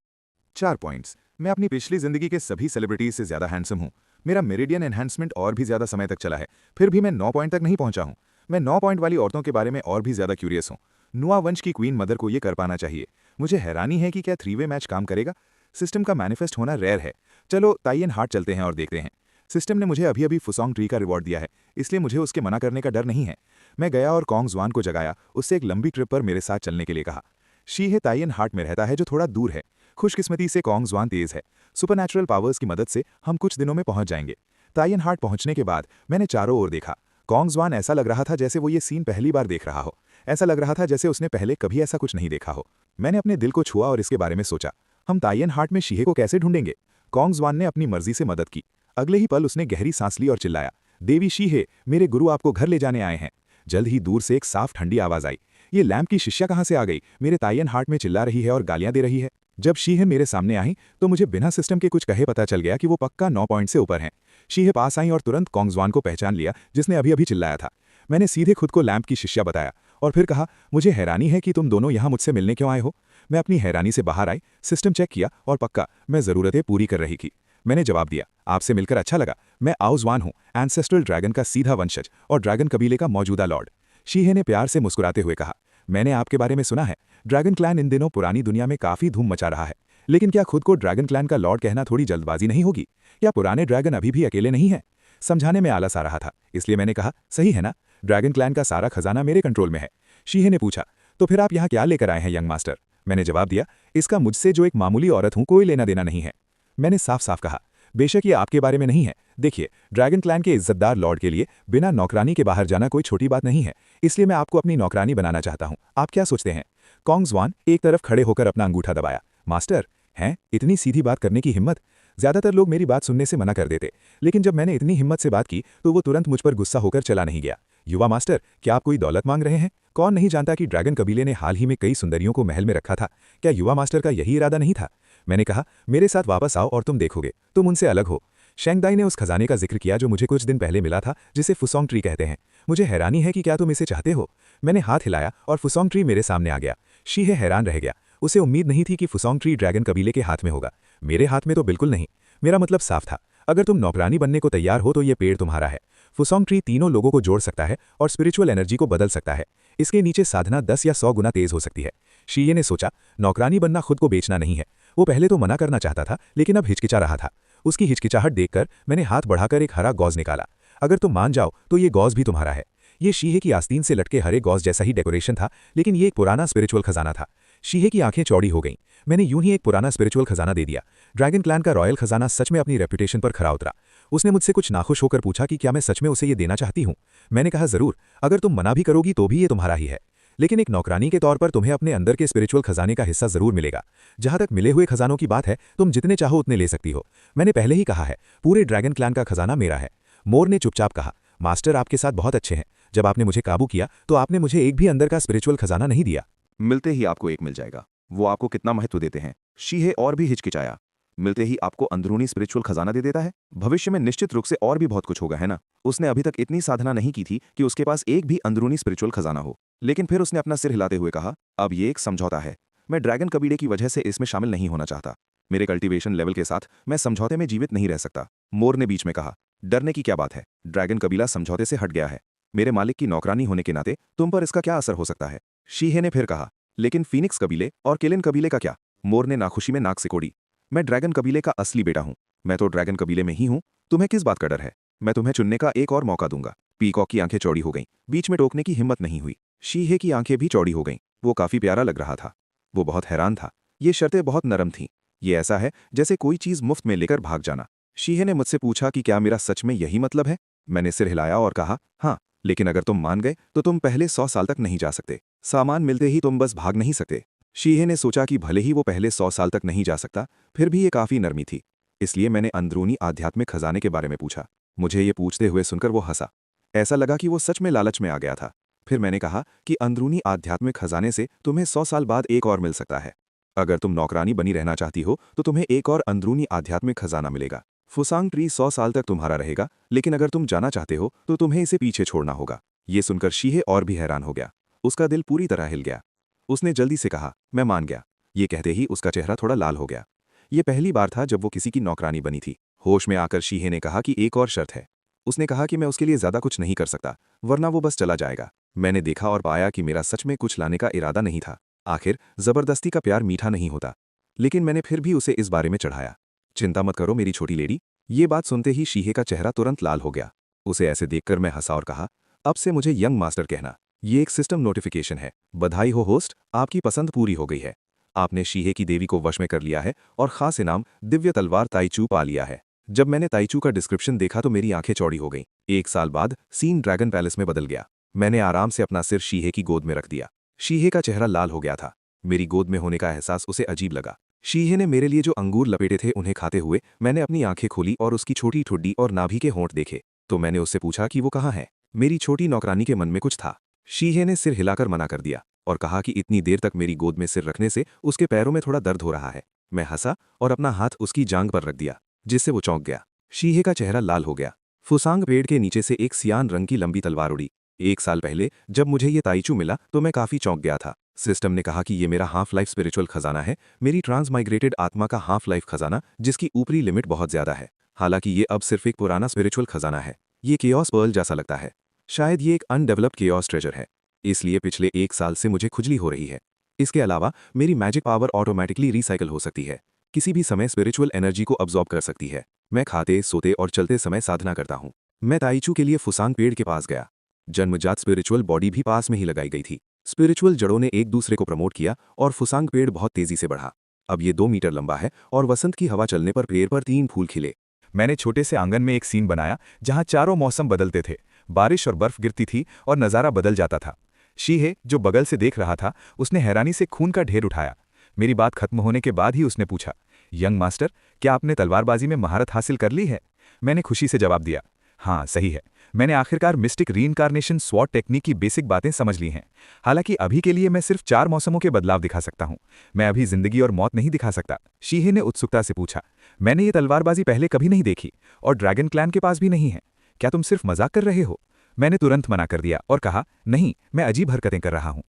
4 पॉइंट्स। मैं अपनी पिछली जिंदगी के सभी सेलिब्रिटीज से ज्यादा हैंडसम हूँ। मेरा मेरिडियन एनहांसमेंट और भी ज्यादा समय तक चला है, फिर भी मैं 9 पॉइंट तक नहीं पहुंचा हूँ। मैं 9 पॉइंट वाली औरतों के बारे में और भी ज्यादा क्यूरियस हूँ। नुआ वंश की क्वीन मदर को ये कर पाना चाहिए। मुझे हैरानी है कि क्या 3-वे मैच काम करेगा। सिस्टम का मैनिफेस्ट होना रेयर है। चलो ताइयन हार्ट चलते हैं और देखते हैं। सिस्टम ने मुझे अभी अभी फुसोंग ट्री का रिवॉर्ड दिया है, इसलिए मुझे उसके मना करने का डर नहीं है। मैं गया और कॉन्ग जुआन को जगाया, उससे एक लंबी ट्रिप पर मेरे साथ चलने के लिए कहा। शीहे ताइयन हार्ट में रहता है, जो थोड़ा दूर है। खुशकिस्मती से कॉन्ग जुआन तेज है। सुपरनैचुरल पावर्स की मदद से हम कुछ दिनों में पहुंच जाएंगे। ताइयन हार्ट पहुंचने के बाद मैंने चारों ओर देखा। कॉन्ग जुआन ऐसा लग रहा था जैसे वो ये सीन पहली बार देख रहा हो। ऐसा लग रहा था जैसे उसने पहले कभी ऐसा कुछ नहीं देखा हो। मैंने अपने दिल को छुआ और इसके बारे में सोचा, हम ताइयन हार्ट में शीहे को कैसे ढूंढेंगे। कॉन्ग जुआन ने अपनी मर्जी से मदद की। अगले ही पल उसने गहरी सांस ली और चिल्लाया, देवी शीहे, मेरे गुरु आपको घर ले जाने आए हैं। जल्द ही दूर से एक साफ ठंडी आवाज आई। ये लैम्प की शिष्या कहाँ से आ गई? मेरे ताइयन हार्ट में चिल्ला रही है और गालियां दे रही है। जब शीहे मेरे सामने आई तो मुझे बिना सिस्टम के कुछ कहे पता चल गया कि वो पक्का 9 पॉइंट से ऊपर हैं। शीहे पास आई और तुरंत कॉन्ग जुआन को पहचान लिया, जिसने अभी अभी चिल्लाया था। मैंने सीधे खुद को लैम्प की शिष्या बताया और फिर कहा, मुझे हैरानी है कि तुम दोनों यहाँ मुझसे मिलने क्यों आए हो। मैं अपनी हैरानी से बाहर आई, सिस्टम चेक किया और पक्का मैं ज़रूरतें पूरी कर रही थी। मैंने जवाब दिया, आपसे मिलकर अच्छा लगा। मैं आओ जुआन हूँ, एंसेस्ट्रल ड्रैगन का सीधा वंशज और ड्रैगन कबीले का मौजूदा लॉर्ड। शीहे ने प्यार से मुस्कुराते हुए कहा, मैंने आपके बारे में सुना है। ड्रैगन क्लैन इन दिनों पुरानी दुनिया में काफ़ी धूम मचा रहा है, लेकिन क्या खुद को ड्रैगन क्लैन का लॉर्ड कहना थोड़ी जल्दबाजी नहीं होगी? क्या पुराने ड्रैगन अभी भी अकेले नहीं हैं? समझाने में आलस आ रहा था, इसलिए मैंने कहा, सही है ना, ड्रैगन क्लैन का सारा खजाना मेरे कंट्रोल में है। शीहे ने पूछा, तो फिर आप यहाँ क्या लेकर आए हैं यंग मास्टर? मैंने जवाब दिया, इसका मुझसे जो एक मामूली औरत हूँ कोई लेना देना नहीं है। मैंने साफ साफ कहा, बेशक ये आपके बारे में नहीं है। देखिए, ड्रैगन क्लैन के इज्जतदार लॉर्ड के लिए बिना नौकरानी के बाहर जाना कोई छोटी बात नहीं है, इसलिए मैं आपको अपनी नौकरानी बनाना चाहता हूँ। आप क्या सोचते हैं? कॉन्ग जुआन एक तरफ खड़े होकर अपना अंगूठा दबाया। मास्टर, हैं इतनी सीधी बात करने की हिम्मत? ज्यादातर लोग मेरी बात सुनने से मना कर देते, लेकिन जब मैंने इतनी हिम्मत से बात की तो वो तुरंत मुझ पर गुस्सा होकर चला नहीं गया। युवा मास्टर, क्या आप कोई दौलत मांग रहे हैं? कौन नहीं जानता कि ड्रैगन कबीले ने हाल ही में कई सुंदरियों को महल में रखा था। क्या युवा मास्टर का यही इरादा नहीं था? मैंने कहा, मेरे साथ वापस आओ और तुम देखोगे, तुम उनसे अलग हो। शेंगदाई ने उस खजाने का जिक्र किया जो मुझे कुछ दिन पहले मिला था, जिसे फुसोंग ट्री कहते हैं। मुझे हैरानी है कि क्या तुम इसे चाहते हो? मैंने हाथ हिलाया और फुसोंग ट्री मेरे सामने आ गया। शीहे हैरान रह गया। उसे उम्मीद नहीं थी कि फुसोंग ट्री ड्रैगन कबीले के हाथ में होगा। मेरे हाथ में तो बिल्कुल नहीं। मेरा मतलब साफ था, अगर तुम नौकरानी बनने को तैयार हो तो ये पेड़ तुम्हारा है। फुसोंग ट्री तीनों लोगों को जोड़ सकता है और स्पिरिचुअल एनर्जी को बदल सकता है। इसके नीचे साधना 10 या 100 गुना तेज हो सकती है। शीये ने सोचा, नौकरानी बनना खुद को बेचना नहीं है। वो पहले तो मना करना चाहता था, लेकिन अब हिचकिचा रहा था। उसकी हिचकिचाहट देखकर मैंने हाथ बढ़ाकर एक हरा गौज निकाला। अगर तुम मान जाओ तो ये गौज भी तुम्हारा है। ये शीहे की आस्तीन से लटके हरे गौज जैसा ही डेकोरेशन था, लेकिन ये एक पुराना स्पिरिचुअल खजाना था। शीहे की आंखें चौड़ी हो गईं। मैंने यूं ही एक पुराना स्पिरिचुअल खजाना दे दिया। ड्रैगन क्लैन का रॉयल खजाना सच में अपनी रेपुटेशन पर खरा उतरा। उसने मुझसे कुछ नाखुश होकर पूछा कि क्या मैं सच में उसे ये देना चाहती हूं। मैंने कहा, जरूर, अगर तुम मना भी करोगी तो भी ये तुम्हारा ही है। लेकिन एक नौकरानी के तौर पर तुम्हें अपने अंदर के स्पिरिचुअल खजाने का हिस्सा जरूर मिलेगा। जहां तक मिले हुए खजानों की बात है, तुम जितने चाहो उतने ले सकती हो। मैंने पहले ही कहा है, पूरे ड्रैगन क्लैन का खजाना मेरा है। मोर ने चुपचाप कहा, मास्टर आपके साथ बहुत अच्छे हैं। जब आपने मुझे काबू किया तो आपने मुझे एक भी अंदर का स्पिरिचुअल खजाना नहीं दिया। मिलते ही आपको एक मिल जाएगा। वो आपको कितना महत्व देते हैं। शीहे और भी हिचकिचाया। मिलते ही आपको अंदरूनी स्पिरिचुअल खजाना दे देता है। भविष्य में निश्चित रूप से और भी बहुत कुछ होगा, है ना। उसने अभी तक इतनी साधना नहीं की थी कि उसके पास एक भी अंदरूनी स्पिरिचुअल खजाना हो। लेकिन फिर उसने अपना सिर हिलाते हुए कहा, अब ये एक समझौता है। मैं ड्रैगन कबीले की वजह से इसमें शामिल नहीं होना चाहता। मेरे कल्टीवेशन लेवल के साथ मैं समझौते में जीवित नहीं रह सकता। मोर ने बीच में कहा, डरने की क्या बात है। ड्रैगन कबीला समझौते से हट गया है। मेरे मालिक की नौकरानी होने के नाते तुम पर इसका क्या असर हो सकता है। शीहे ने फिर कहा, लेकिन फीनिक्स कबीले और किलिन कबीले का क्या। मोर ने नाखुशी में नाक सिकोड़ी। मैं ड्रैगन कबीले का असली बेटा हूं। मैं तो ड्रैगन कबीले में ही हूं। तुम्हें किस बात का डर है। मैं तुम्हें चुनने का एक और मौका दूंगा। पीकॉक की आंखें चौड़ी हो गईं। बीच में टोकने की हिम्मत नहीं हुई। शीहे की आंखें भी चौड़ी हो गईं। वो काफी प्यारा लग रहा था। वो बहुत हैरान था। ये शर्तें बहुत नरम थीं। ये ऐसा है जैसे कोई चीज मुफ्त में लेकर भाग जाना। शीहे ने मुझसे पूछा कि क्या मेरा सच में यही मतलब है। मैंने सिर हिलाया और कहा, हाँ, लेकिन अगर तुम मान गए तो तुम पहले 100 साल तक नहीं जा सकते। सामान मिलते ही तुम बस भाग नहीं सकते। शीहे ने सोचा कि भले ही वो पहले 100 साल तक नहीं जा सकता, फिर भी ये काफी नरमी थी। इसलिए मैंने अंदरूनी आध्यात्मिक खजाने के बारे में पूछा। मुझे ये पूछते हुए सुनकर वो हंसा। ऐसा लगा कि वो सच में लालच में आ गया था। फिर मैंने कहा कि अंदरूनी आध्यात्मिक खजाने से तुम्हें 100 साल बाद एक और मिल सकता है। अगर तुम नौकरानी बनी रहना चाहती हो तो तुम्हें एक और अंदरूनी आध्यात्मिक खजाना मिलेगा। फुसांग ट्री 100 साल तक तुम्हारा रहेगा, लेकिन अगर तुम जाना चाहते हो तो तुम्हें इसे पीछे छोड़ना होगा। ये सुनकर शीहे और भी हैरान हो गया। उसका दिल पूरी तरह हिल गया। उसने जल्दी से कहा, मैं मान गया। ये कहते ही उसका चेहरा थोड़ा लाल हो गया। ये पहली बार था जब वो किसी की नौकरानी बनी थी। होश में आकर शीहे ने कहा कि एक और शर्त है। उसने कहा कि मैं उसके लिए ज्यादा कुछ नहीं कर सकता, वरना वो बस चला जाएगा। मैंने देखा और पाया कि मेरा सच में कुछ लाने का इरादा नहीं था। आखिर जबरदस्ती का प्यार मीठा नहीं होता। लेकिन मैंने फिर भी उसे इस बारे में चढ़ाया। चिंता मत करो मेरी छोटी लेडी। ये बात सुनते ही शीहे का चेहरा तुरंत लाल हो गया। उसे ऐसे देखकर मैं हंसा और कहा, अब से मुझे यंग मास्टर कहना। ये एक सिस्टम नोटिफिकेशन है। बधाई हो होस्ट, आपकी पसंद पूरी हो गई है। आपने शीहे की देवी को वश में कर लिया है और खास इनाम दिव्य तलवार ताइचू पा लिया है। जब मैंने ताइचू का डिस्क्रिप्शन देखा तो मेरी आंखें चौड़ी हो गईं। 1 साल बाद सीन ड्रैगन पैलेस में बदल गया। मैंने आराम से अपना सिर शीहे की गोद में रख दिया। शीहे का चेहरा लाल हो गया था। मेरी गोद में होने का एहसास उसे अजीब लगा। शीहे ने मेरे लिए जो अंगूर लपेटे थे उन्हें खाते हुए मैंने अपनी आंखें खोली और उसकी छोटी ठुड्डी और नाभि के होंठ देखे। तो मैंने उससे पूछा कि वो कहाँ है। मेरी छोटी नौकरानी के मन में कुछ था। शीहे ने सिर हिलाकर मना कर दिया और कहा कि इतनी देर तक मेरी गोद में सिर रखने से उसके पैरों में थोड़ा दर्द हो रहा है। मैं हंसा और अपना हाथ उसकी जांघ पर रख दिया, जिससे वो चौंक गया। शीहे का चेहरा लाल हो गया। फुसांग पेड़ के नीचे से एक सियान रंग की लंबी तलवार उड़ी। 1 साल पहले जब मुझे ये ताइचू मिला तो मैं काफी चौंक गया था। सिस्टम ने कहा कि ये मेरा हाफ लाइफ स्पिरिचुअल खजाना है, मेरी ट्रांसमाइग्रेटेड आत्मा का हाफ लाइफ खजाना, जिसकी ऊपरी लिमिट बहुत ज्यादा है। हालांकि ये अब सिर्फ एक पुराना स्पिरिचुअल खजाना है। ये केओस पर्ल जैसा लगता है। शायद ये एक अनडेवलप्ड केओस ट्रेजर है, इसलिए पिछले 1 साल से मुझे खुजली हो रही है। इसके अलावा मेरी मैजिक पावर ऑटोमेटिकली रिसाइकिल हो सकती है, किसी भी समय स्पिरिचुअल एनर्जी को अब्जॉर्ब कर सकती है। मैं खाते, सोते और चलते समय साधना करता हूँ। मैं ताइचू के लिए फुसांग पेड़ के पास गया। जन्मजात स्पिरिचुअल बॉडी भी पास में ही लगाई गई थी। स्पिरिचुअल जड़ों ने एक दूसरे को प्रमोट किया और फुसांग पेड़ बहुत तेजी से बढ़ा। अब ये 2 मीटर लंबा है और वसंत की हवा चलने पर पेड़ पर 3 फूल खिले। मैंने छोटे से आंगन में एक सीन बनाया जहां चारों मौसम बदलते थे। बारिश और बर्फ गिरती थी और नज़ारा बदल जाता था। शीहे, जो बगल से देख रहा था, उसने हैरानी से खून का ढेर उठाया। मेरी बात खत्म होने के बाद ही उसने पूछा, यंग मास्टर, क्या आपने तलवारबाजी में महारत हासिल कर ली है। मैंने खुशी से जवाब दिया, हाँ सही है। मैंने आखिरकार मिस्टिक रीइंकार्नेशन स्वॉर्ड टेक्निक की बेसिक बातें समझ ली हैं। हालांकि अभी के लिए मैं सिर्फ 4 मौसमों के बदलाव दिखा सकता हूं। मैं अभी जिंदगी और मौत नहीं दिखा सकता। शीहे ने उत्सुकता से पूछा, मैंने ये तलवारबाजी पहले कभी नहीं देखी और ड्रैगन क्लैन के पास भी नहीं है। क्या तुम सिर्फ मजाक कर रहे हो। मैंने तुरंत मना कर दिया और कहा, नहीं, मैं अजीब हरकतें कर रहा हूं।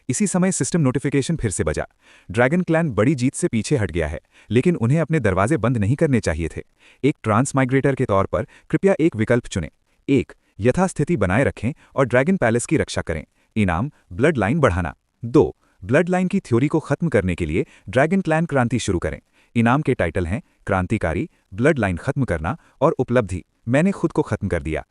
इसी समय सिस्टम नोटिफिकेशन फिर से बजा। ड्रैगन क्लैन बड़ी जीत से पीछे हट गया है, लेकिन उन्हें अपने दरवाजे बंद नहीं करने चाहिए थे। एक ट्रांसमाइग्रेटर के तौर पर कृपया एक विकल्प चुनें। 1. यथास्थिति बनाए रखें और ड्रैगन पैलेस की रक्षा करें। इनाम ब्लड लाइन बढ़ाना। 2. ब्लड लाइन की थ्योरी को खत्म करने के लिए ड्रैगन क्लैन क्रांति शुरू करें। इनाम के टाइटल हैं क्रांतिकारी, ब्लड लाइन खत्म करना और उपलब्धि, मैंने खुद को खत्म कर दिया।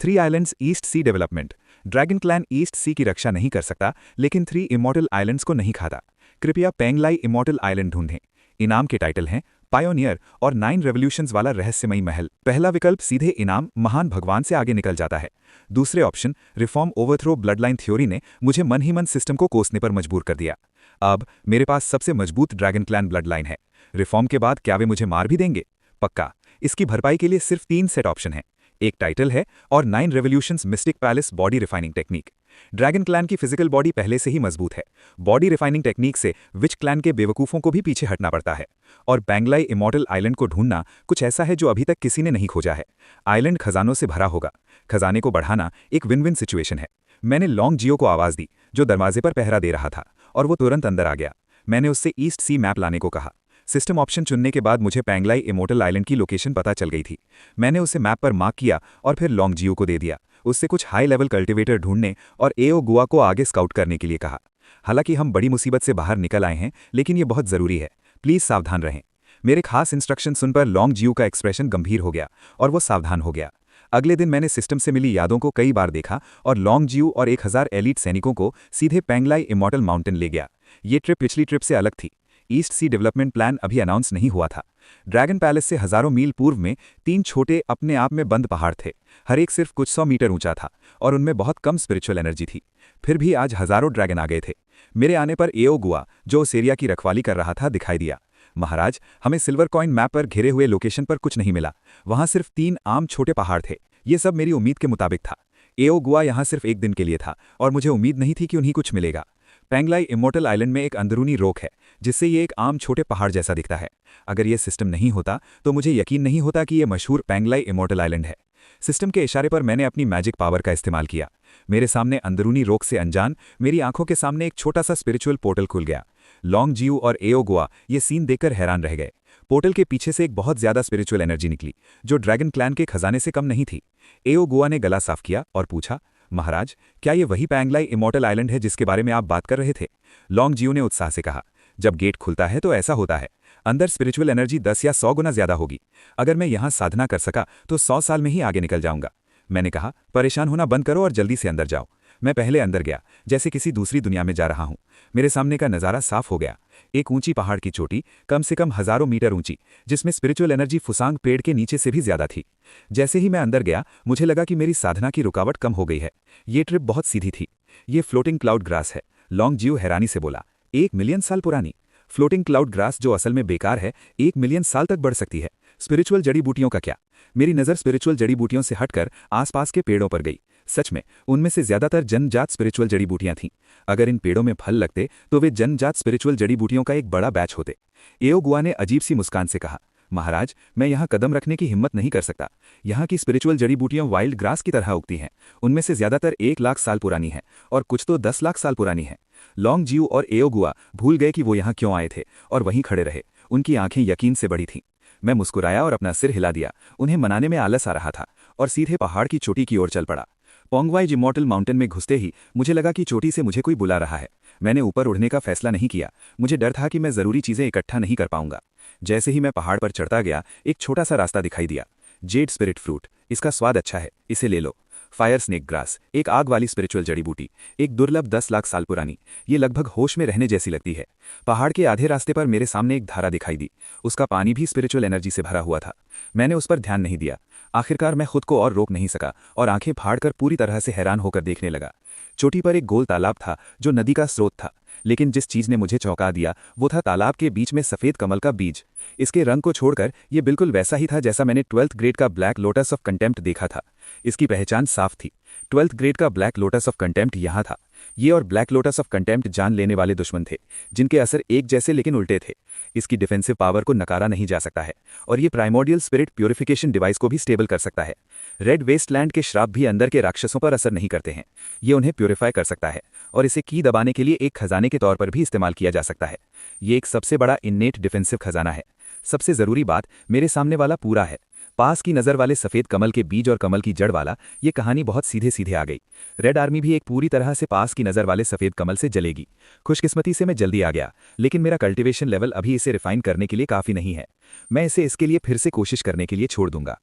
3 आइलैंड्स ईस्ट सी डेवलपमेंट। ड्रैगन क्लैन ईस्ट सी की रक्षा नहीं कर सकता, लेकिन 3 इमॉर्टल आइलैंड्स को नहीं खाता। कृपया पेंगलाई इमॉर्टल आइलैंड ढूंढें। इनाम के टाइटल हैं पायोनियर और 9 रेवोल्यूशंस वाला रहस्यमयी महल। पहला विकल्प सीधे इनाम महान भगवान से आगे निकल जाता है। दूसरे option reform overthrow bloodline theory ने मुझे मन ही मन सिस्टम को कोसने पर मजबूर कर दिया। अब मेरे पास सबसे मजबूत ड्रैगन क्लैन ब्लडलाइन है। रिफॉर्म के बाद क्या वे मुझे मार भी देंगे? पक्का। इसकी भरपाई के लिए सिर्फ 3 सेट ऑप्शन हैं। एक टाइटल है और 9 revolutions mistake palace body refining technique. Dragon clan की फिजिकल बॉडी पहले से ही मजबूत है। बॉडी रिफाइनिंग टेक्निक से विच क्लैन के बेवकूफ़ों को भी पीछे हटना पड़ता है। और बैंगलाई इमॉर्टल आइलैंड को ढूंढना कुछ ऐसा है जो अभी तक किसी ने नहीं खोजा है। आइलैंड खजानों से भरा होगा। खजाने को बढ़ाना एक विन विन सिचुएशन है। मैंने लॉन्ग जियो को आवाज़ दी, जो दरवाजे पर पहरा दे रहा था, और वो तुरंत अंदर आ गया। मैंने उससे ईस्ट सी मैप लाने को कहा। सिस्टम ऑप्शन चुनने के बाद मुझे पैंगलाई इमॉर्टल आइलैंड की लोकेशन पता चल गई थी। मैंने उसे मैप पर मार्क किया और फिर लॉन्ग जियो को दे दिया। उससे कुछ हाई लेवल कल्टिवेटर ढूंढने और एओ गुआ को आगे स्काउट करने के लिए कहा। हालांकि हम बड़ी मुसीबत से बाहर निकल आए हैं, लेकिन ये बहुत ज़रूरी है। प्लीज़ सावधान रहें। मेरे खास इंस्ट्रक्शन सुनकर लॉन्ग जियो का एक्सप्रेशन गंभीर हो गया और वो सावधान हो गया। अगले दिन मैंने सिस्टम से मिली यादों को कई बार देखा और लॉन्ग जियो और 1000 एलीट सैनिकों को सीधे पैंगलाई इमॉर्टल माउंटेन ले गया। ये ट्रिप पिछली ट्रिप से अलग थी। ईस्ट सी डेवलपमेंट प्लान अभी अनाउंस नहीं हुआ था। ड्रैगन पैलेस से हजारों मील पूर्व में 3 छोटे अपने आप में बंद पहाड़ थे। हर एक सिर्फ कुछ 100 मीटर ऊंचा था और उनमें बहुत कम स्पिरिचुअल एनर्जी थी। फिर भी आज हजारों ड्रैगन आ गए थे। मेरे आने पर एओ गुआ, जो उस एरिया की रखवाली कर रहा था, दिखाई दिया। महाराज, हमें सिल्वर कॉइन मैप पर घिरे हुए लोकेशन पर कुछ नहीं मिला। वहां सिर्फ 3 आम छोटे पहाड़ थे। ये सब मेरी उम्मीद के मुताबिक था। एओ गुआ यहाँ सिर्फ एक दिन के लिए था और मुझे उम्मीद नहीं थी कि उन्हें कुछ मिलेगा। पैंगलाई इमॉर्टल आइलैंड में एक अंदरूनी रोक है, जिससे ये एक आम छोटे पहाड़ जैसा दिखता है। अगर ये सिस्टम नहीं होता तो मुझे यकीन नहीं होता कि ये मशहूर पैंगलाई इमॉर्टल आइलैंड है। सिस्टम के इशारे पर मैंने अपनी मैजिक पावर का इस्तेमाल किया। मेरे सामने अंदरूनी रोक से अनजान मेरी आंखों के सामने एक छोटा सा स्पिरिचुअल पोर्टल खुल गया। लॉन्ग जियो और एओ गुआ ये सीन देखकर हैरान रह गए। पोर्टल के पीछे से एक बहुत ज्यादा स्पिरिचुअल एनर्जी निकली, जो ड्रैगन क्लैन के खजाने से कम नहीं थी। एओ गुआ ने गला साफ किया और पूछा, महाराज, क्या ये वही पैंगलाई इमॉर्टल आइलैंड है जिसके बारे में आप बात कर रहे थे? लॉन्ग जियो ने उत्साह से कहा, जब गेट खुलता है तो ऐसा होता है। अंदर स्पिरिचुअल एनर्जी 10 या 100 गुना ज्यादा होगी। अगर मैं यहाँ साधना कर सका तो 100 साल में ही आगे निकल जाऊंगा। मैंने कहा, परेशान होना बंद करो और जल्दी से अंदर जाओ। मैं पहले अंदर गया, जैसे किसी दूसरी दुनिया में जा रहा हूं। मेरे सामने का नज़ारा साफ हो गया। एक ऊंची पहाड़ की चोटी, कम से कम हजारों मीटर ऊंची, जिसमें स्पिरिचुअल एनर्जी फुसांग पेड़ के नीचे से भी ज्यादा थी। जैसे ही मैं अंदर गया, मुझे लगा कि मेरी साधना की रुकावट कम हो गई है। ये ट्रिप बहुत सीधी थी। ये फ्लोटिंग क्लाउड ग्रास है, लॉन्ग जियो हैरानी से बोला। 1 मिलियन साल पुरानी फ्लोटिंग क्लाउड ग्रास, जो असल में बेकार है, 1 मिलियन साल तक बढ़ सकती है। स्पिरिचुअल जड़ी बूटियों का क्या? मेरी नज़र स्पिरिचुअल जड़ी बूटियों से हटकर आसपास के पेड़ों पर गई। सच में, उनमें से ज्यादातर जन्मजात स्पिरिचुअल जड़ी बूटियां थीं। अगर इन पेड़ों में फल लगते तो वे जन्मजात स्पिरिचुअल जड़ी बूटियों का एक बड़ा बैच होते। एओ गुआ ने अजीब सी मुस्कान से कहा, महाराज, मैं यहाँ कदम रखने की हिम्मत नहीं कर सकता। यहाँ की स्पिरिचुअल जड़ी बूटियां वाइल्ड ग्रास की तरह उगती हैं। उनमें से ज्यादातर 1 लाख साल पुरानी हैं और कुछ तो 10 लाख साल पुरानी हैं। लॉन्ग जियो और एओ गुआ भूल गए कि वो यहाँ क्यों आए थे और वहीं खड़े रहे। उनकी आंखें यकीन से बड़ी थीं। मैं मुस्कुराया और अपना सिर हिला दिया। उन्हें मनाने में आलस आ रहा था और सीधे पहाड़ की चोटी की ओर चल पड़ा। पोंगवाई इमॉर्टल माउंटेन में घुसते ही मुझे लगा कि चोटी से मुझे कोई बुला रहा है। मैंने ऊपर उड़ने का फैसला नहीं किया। मुझे डर था कि मैं ज़रूरी चीज़ें इकट्ठा नहीं कर पाऊंगा। जैसे ही मैं पहाड़ पर चढ़ता गया, एक छोटा सा रास्ता दिखाई दिया। जेड स्पिरिट फ्रूट, इसका स्वाद अच्छा है, इसे ले लो। फायर स्नेक ग्रास, एक आग वाली स्पिरिचुअल जड़ी बूटी, एक दुर्लभ 10 लाख साल पुरानी। ये लगभग होश में रहने जैसी लगती है। पहाड़ के आधे रास्ते पर मेरे सामने एक धारा दिखाई दी। उसका पानी भी स्पिरिचुअल एनर्जी से भरा हुआ था। मैंने उस पर ध्यान नहीं दिया। आखिरकार मैं खुद को और रोक नहीं सका और आंखें फाड़कर पूरी तरह से हैरान होकर देखने लगा। चोटी पर एक गोल तालाब था जो नदी का स्रोत था, लेकिन जिस चीज ने मुझे चौंका दिया वो था तालाब के बीच में सफेद कमल का बीज। इसके रंग को छोड़कर यह बिल्कुल वैसा ही था जैसा मैंने 12th ग्रेड का ब्लैक लोटस ऑफ कंटेम्प्ट देखा था। इसकी पहचान साफ थी। 12th ग्रेड का ब्लैक लोटस ऑफ कंटेम्प्ट यहाँ था। ये और ब्लैक लोटस ऑफ कंटेम्प्ट जान लेने वाले दुश्मन थे, जिनके असर एक जैसे लेकिन उल्टे थे। इसकी डिफेंसिव पावर को नकारा नहीं जा सकता है, और ये प्राइमोर्डियल स्पिरिट प्यूरिफिकेशन डिवाइस को भी स्टेबल कर सकता है। रेड वेस्टलैंड के श्राप भी अंदर के राक्षसों पर असर नहीं करते हैं। ये उन्हें प्यूरिफाई कर सकता है, और इसे की दबाने के लिए एक खजाने के तौर पर भी इस्तेमाल किया जा सकता है। ये एक सबसे बड़ा इन्नेट डिफेंसिव खजाना है। सबसे जरूरी बात, मेरे सामने वाला पूरा है। पास की नज़र वाले सफ़ेद कमल के बीज और कमल की जड़ वाला, ये कहानी बहुत सीधे सीधे आ गई। रेड आर्मी भी एक पूरी तरह से पास की नज़र वाले सफ़ेद कमल से जलेगी। खुशकिस्मती से मैं जल्दी आ गया, लेकिन मेरा कल्टीवेशन लेवल अभी इसे रिफाइन करने के लिए काफ़ी नहीं है। मैं इसे इसके लिए फिर से कोशिश करने के लिए छोड़ दूंगा।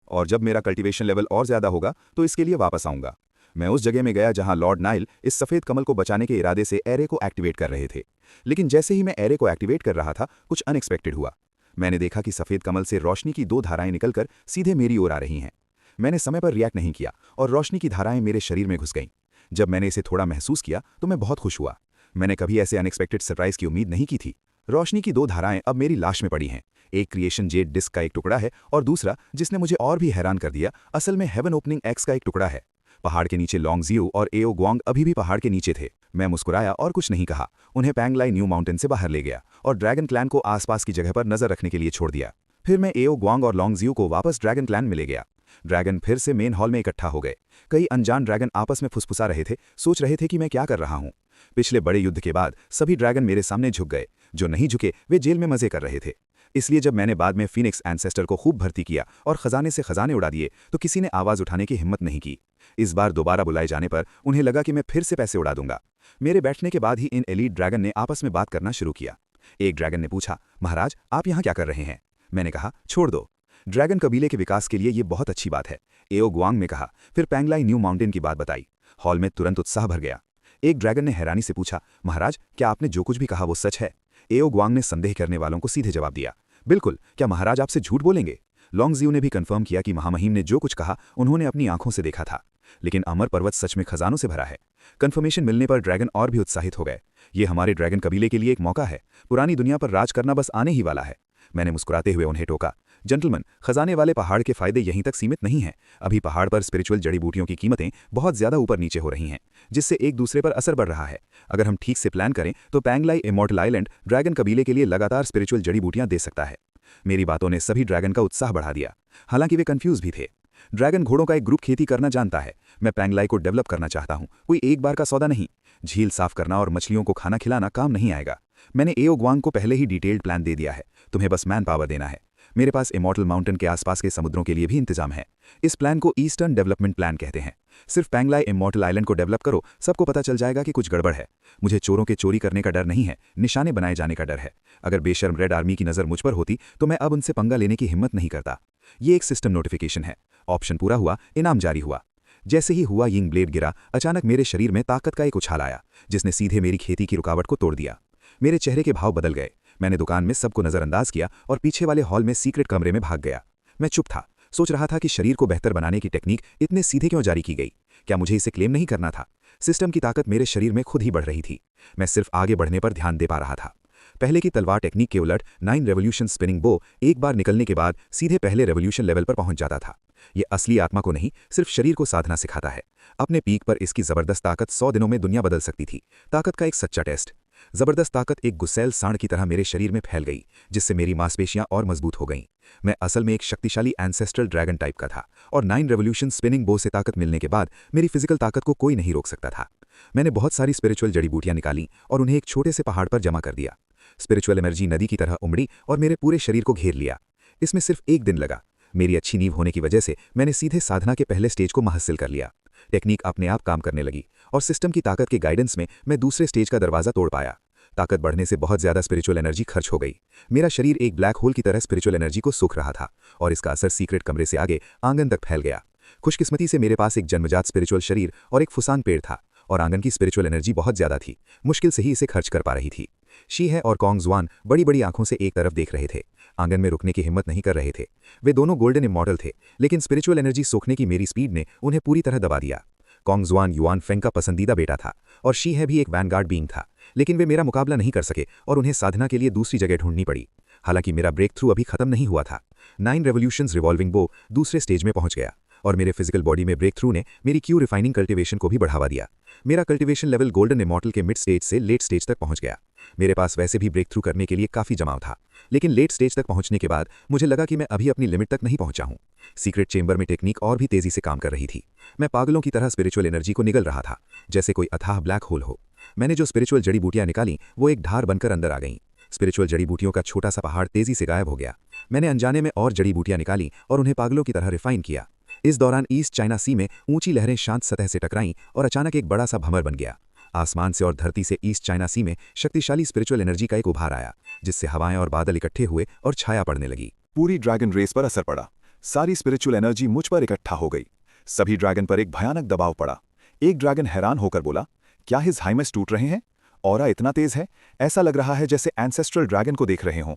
और जब मेरा कल्टीवेशन लेवल और ज़्यादा होगा तो इसके लिए वापस आऊँगा। मैं उस जगह में गया जहां लॉर्ड नाइल इस सफ़ेद कमल को बचाने के इरादे से एरे को एक्टिवेट कर रहे थे। लेकिन जैसे ही मैं एरे को एक्टिवेट कर रहा था, कुछ अनएक्सपेक्टेड हुआ। मैंने देखा कि सफ़ेद कमल से रोशनी की 2 धाराएं निकलकर सीधे मेरी ओर आ रही हैं। मैंने समय पर रिएक्ट नहीं किया और रोशनी की धाराएं मेरे शरीर में घुस गईं। जब मैंने इसे थोड़ा महसूस किया तो मैं बहुत खुश हुआ। मैंने कभी ऐसे अनएक्सपेक्टेड सरप्राइज की उम्मीद नहीं की थी। रोशनी की 2 धाराएं अब मेरी लाश में पड़ी हैं। एक क्रिएशन जेड डिस्क का एक टुकड़ा है, और दूसरा, जिसने मुझे और भी हैरान कर दिया, असल में हेवन ओपनिंग एक्स का एक टुकड़ा है। पहाड़ के नीचे लॉन्ग जियो और एओ ग्वांग अभी भी पहाड़ के नीचे थे। मैं मुस्कुराया और कुछ नहीं कहा। उन्हें पैंगलाई न्यू माउंटेन से बाहर ले गया और ड्रैगन क्लैन को आसपास की जगह पर नजर रखने के लिए छोड़ दिया। फिर मैं एओ ग्वांग और लॉन्ग जियो को वापस ड्रैगन क्लैन में ले गया। ड्रैगन फिर से मेन हॉल में इकट्ठा हो गए। कई अनजान ड्रैगन आपस में फुसफुसा रहे थे, सोच रहे थे कि मैं क्या कर रहा हूँ। पिछले बड़े युद्ध के बाद सभी ड्रैगन मेरे सामने झुक गए। जो नहीं झुके वे जेल में मजे कर रहे थे। इसलिए जब मैंने बाद में फीनिक्स एंसेस्टर को खूब भर्ती किया और खजाने से खजाने उड़ा दिए, तो किसी ने आवाज उठाने की हिम्मत नहीं की। इस बार दोबारा बुलाए जाने पर उन्हें लगा कि मैं फिर से पैसे उड़ा दूंगा। मेरे बैठने के बाद ही इन एलीट ड्रैगन ने आपस में बात करना शुरू किया। एक ड्रैगन ने पूछा, महाराज आप यहाँ क्या कर रहे हैं? मैंने कहा, छोड़ दो। ड्रैगन कबीले के विकास के लिए ये बहुत अच्छी बात है, एओ ग्वांग ने कहा। फिर पैंगलाई न्यू माउंटेन की बात बताई। हॉल में तुरंत उत्साह भर गया। एक ड्रैगन ने हैरानी से पूछा, महाराज क्या आपने जो कुछ भी कहा वो सच है? एओ ग्वांग ने संदेह करने वालों को सीधे जवाब दिया, बिल्कुल, क्या महाराज आपसे झूठ बोलेंगे? लॉन्ग जियो ने भी कंफर्म किया कि महामहिम ने जो कुछ कहा उन्होंने अपनी आंखों से देखा था। लेकिन अमर पर्वत सच में खजानों से भरा है। कंफर्मेशन मिलने पर ड्रैगन और भी उत्साहित हो गए। ये हमारे ड्रैगन कबीले के लिए एक मौका है। पुरानी दुनिया पर राज करना बस आने ही वाला है। मैंने मुस्कुराते हुए उन्हें टोका, जेंटलमैन, खजाने वाले पहाड़ के फायदे यहीं तक सीमित नहीं हैं। अभी पहाड़ पर स्पिरिचुअल जड़ी बूटियों की कीमतें बहुत ज्यादा ऊपर नीचे हो रही हैं, जिससे एक दूसरे पर असर बढ़ रहा है। अगर हम ठीक से प्लान करें तो पैंगलाई इमॉर्टल आइलैंड ड्रैगन कबीले के लिए लगातार स्पिरिचुअल जड़ी बूटियां दे सकता है। मेरी बातों ने सभी ड्रैगन का उत्साह बढ़ा दिया, हालांकि वे कंफ्यूज भी थे। ड्रैगन घोड़ों का एक ग्रुप खेती करना जानता है। मैं पैंगलाई को डेवलप करना चाहता हूं, कोई एक बार का सौदा नहीं। झील साफ करना और मछलियों को खाना खिलाना काम नहीं आएगा। मैंने एओ ग्वांग को पहले ही डिटेल्ड प्लान दे दिया है, तुम्हें बस मैन पावर देना है। मेरे पास इमॉर्टल माउंटेन के आसपास के समुद्रों के लिए भी इंतजाम है। इस प्लान को ईस्टर्न डेवलपमेंट प्लान कहते हैं। सिर्फ पैंगलाई इमॉर्टल आइलैंड को डेवलप करो, सबको पता चल जाएगा कि कुछ गड़बड़ है। मुझे चोरों के चोरी करने का डर नहीं है, निशाने बनाए जाने का डर है। अगर बेशर्म रेड आर्मी की नज़र मुझ पर होती तो मैं अब उनसे पंगा लेने की हिम्मत नहीं करता। ये एक सिस्टम नोटिफिकेशन है। ऑप्शन पूरा हुआ, इनाम जारी हुआ। जैसे ही हुआ यिंग ब्लेड गिरा, अचानक मेरे शरीर में ताकत का एक उछाल आया, जिसने सीधे मेरी खेती की रुकावट को तोड़ दिया। मेरे चेहरे के भाव बदल गए। मैंने दुकान में सबको नजरअंदाज किया और पीछे वाले हॉल में सीक्रेट कमरे में भाग गया। मैं चुप था, सोच रहा था कि शरीर को बेहतर बनाने की टेक्निक इतने सीधे क्यों जारी की गई। क्या मुझे इसे क्लेम नहीं करना था? सिस्टम की ताकत मेरे शरीर में खुद ही बढ़ रही थी। मैं सिर्फ आगे बढ़ने पर ध्यान दे पा रहा था। पहले की तलवार टेक्निक के उलट 9 रेवोल्यूशन स्पिनिंग बो एक बार निकलने के बाद सीधे पहले रेवोल्यूशन लेवल पर पहुंच जाता था। ये असली आत्मा को नहीं, सिर्फ शरीर को साधना सिखाता है। अपने पीक पर इसकी जबरदस्त ताकत 100 दिनों में दुनिया बदल सकती थी। ताकत का एक सच्चा टेस्ट। जबरदस्त ताकत एक गुस्सैल सांड की तरह मेरे शरीर में फैल गई, जिससे मेरी मांसपेशियां और मजबूत हो गईं। मैं असल में एक शक्तिशाली एंसेस्ट्रल ड्रैगन टाइप का था, और 9 रेवोल्यूशन स्पिनिंग बो से ताकत मिलने के बाद मेरी फिजिकल ताकत को कोई नहीं रोक सकता था। मैंने बहुत सारी स्पिरिचुअल जड़ी बूटियां निकाली और उन्हें एक छोटे से पहाड़ पर जमा कर दिया। स्पिरिचुअल एनर्जी नदी की तरह उमड़ी और मेरे पूरे शरीर को घेर लिया। इसमें सिर्फ एक दिन लगा। मेरी अच्छी नींव होने की वजह से मैंने सीधे साधना के पहले स्टेज को हासिल कर लिया। टेक्निक अपने आप काम करने लगी और सिस्टम की ताकत के गाइडेंस में मैं दूसरे स्टेज का दरवाजा तोड़ पाया। ताकत बढ़ने से बहुत ज्यादा स्पिरिचुअल एनर्जी खर्च हो गई। मेरा शरीर एक ब्लैक होल की तरह स्पिरिचुअल एनर्जी को सूख रहा था और इसका असर सीक्रेट कमरे से आगे आंगन तक फैल गया। खुशकिस्मती से मेरे पास एक जन्मजात स्पिरिचुअल शरीर और एक फुसान पेड़ था, और आंगन की स्पिरिचुअल एनर्जी बहुत ज्यादा थी, मुश्किल से ही इसे खर्च कर पा रही थी। शी है और कॉन्ग ज़ुआन बड़ी बड़ी आंखों से एक तरफ देख रहे थे, आंगन में रुकने की हिम्मत नहीं कर रहे थे। वे दोनों गोल्डन इमॉर्टल थे, लेकिन स्पिरिचुअल एनर्जी सोखने की मेरी स्पीड ने उन्हें पूरी तरह दबा दिया। कॉन्ग ज़ुआन युआन फेंग का पसंदीदा बेटा था और शी है भी एक वैनगार्ड बीइंग था, लेकिन वे मेरा मुकाबला नहीं कर सके और उन्हें साधना के लिए दूसरी जगह ढूंढनी पड़ी। हालांकि मेरा ब्रेक थ्रू अभी खत्म नहीं हुआ था। 9 रेवोल्यूशंस रिवॉल्विंग बो दूसरे स्टेज में पहुंच गया और मेरे फिजिकल बॉडी में ब्रेक थ्रू ने मेरी क्यू रिफाइनिंग कल्टिवेशन को भी बढ़ावा दिया। मेरा कल्टिवेशन लेवल गोल्डन इमॉर्टल के मिड स्टेज से लेट स्टेज तक पहुंच गया। मेरे पास वैसे भी ब्रेक थ्रू करने के लिए काफ़ी जमाव था, लेकिन लेट स्टेज तक पहुंचने के बाद मुझे लगा कि मैं अभी अपनी लिमिट तक नहीं पहुंचा हूं। सीक्रेट चेंबर में टेक्निक और भी तेजी से काम कर रही थी। मैं पागलों की तरह स्पिरिचुअल एनर्जी को निगल रहा था, जैसे कोई अथाह ब्लैक होल हो। मैंने जो स्पिरिचुअल जड़ी बूटियां निकाली वो एक धार बनकर अंदर आ गईं। स्पिरिचुअल जड़ी बूटियों का छोटा सा पहाड़ तेजी से गायब हो गया। मैंने अनजाने में और जड़ी बूटियां निकाली और उन्हें पागलों की तरह रिफाइन किया। इस दौरान ईस्ट चाइना सी में ऊंची लहरें शांत सतह से टकराईं और अचानक एक बड़ा सा भंवर बन गया। आसमान से और धरती से ईस्ट चाइना सी में शक्तिशाली स्पिरिचुअल एनर्जी का एक उभार आया, जिससे हवाएं और बादल इकट्ठे हुए और छाया पड़ने लगी। पूरी ड्रैगन रेस पर असर पड़ा। सारी स्पिरिचुअल एनर्जी मुझ पर इकट्ठा हो गई। सभी ड्रैगन पर एक भयानक दबाव पड़ा। एक ड्रैगन हैरान होकर बोला, क्या हिज हाइमेस टूट रहे हैं? ऑरा इतना तेज है, ऐसा लग रहा है जैसे एंसेस्ट्रल ड्रैगन को देख रहे हों।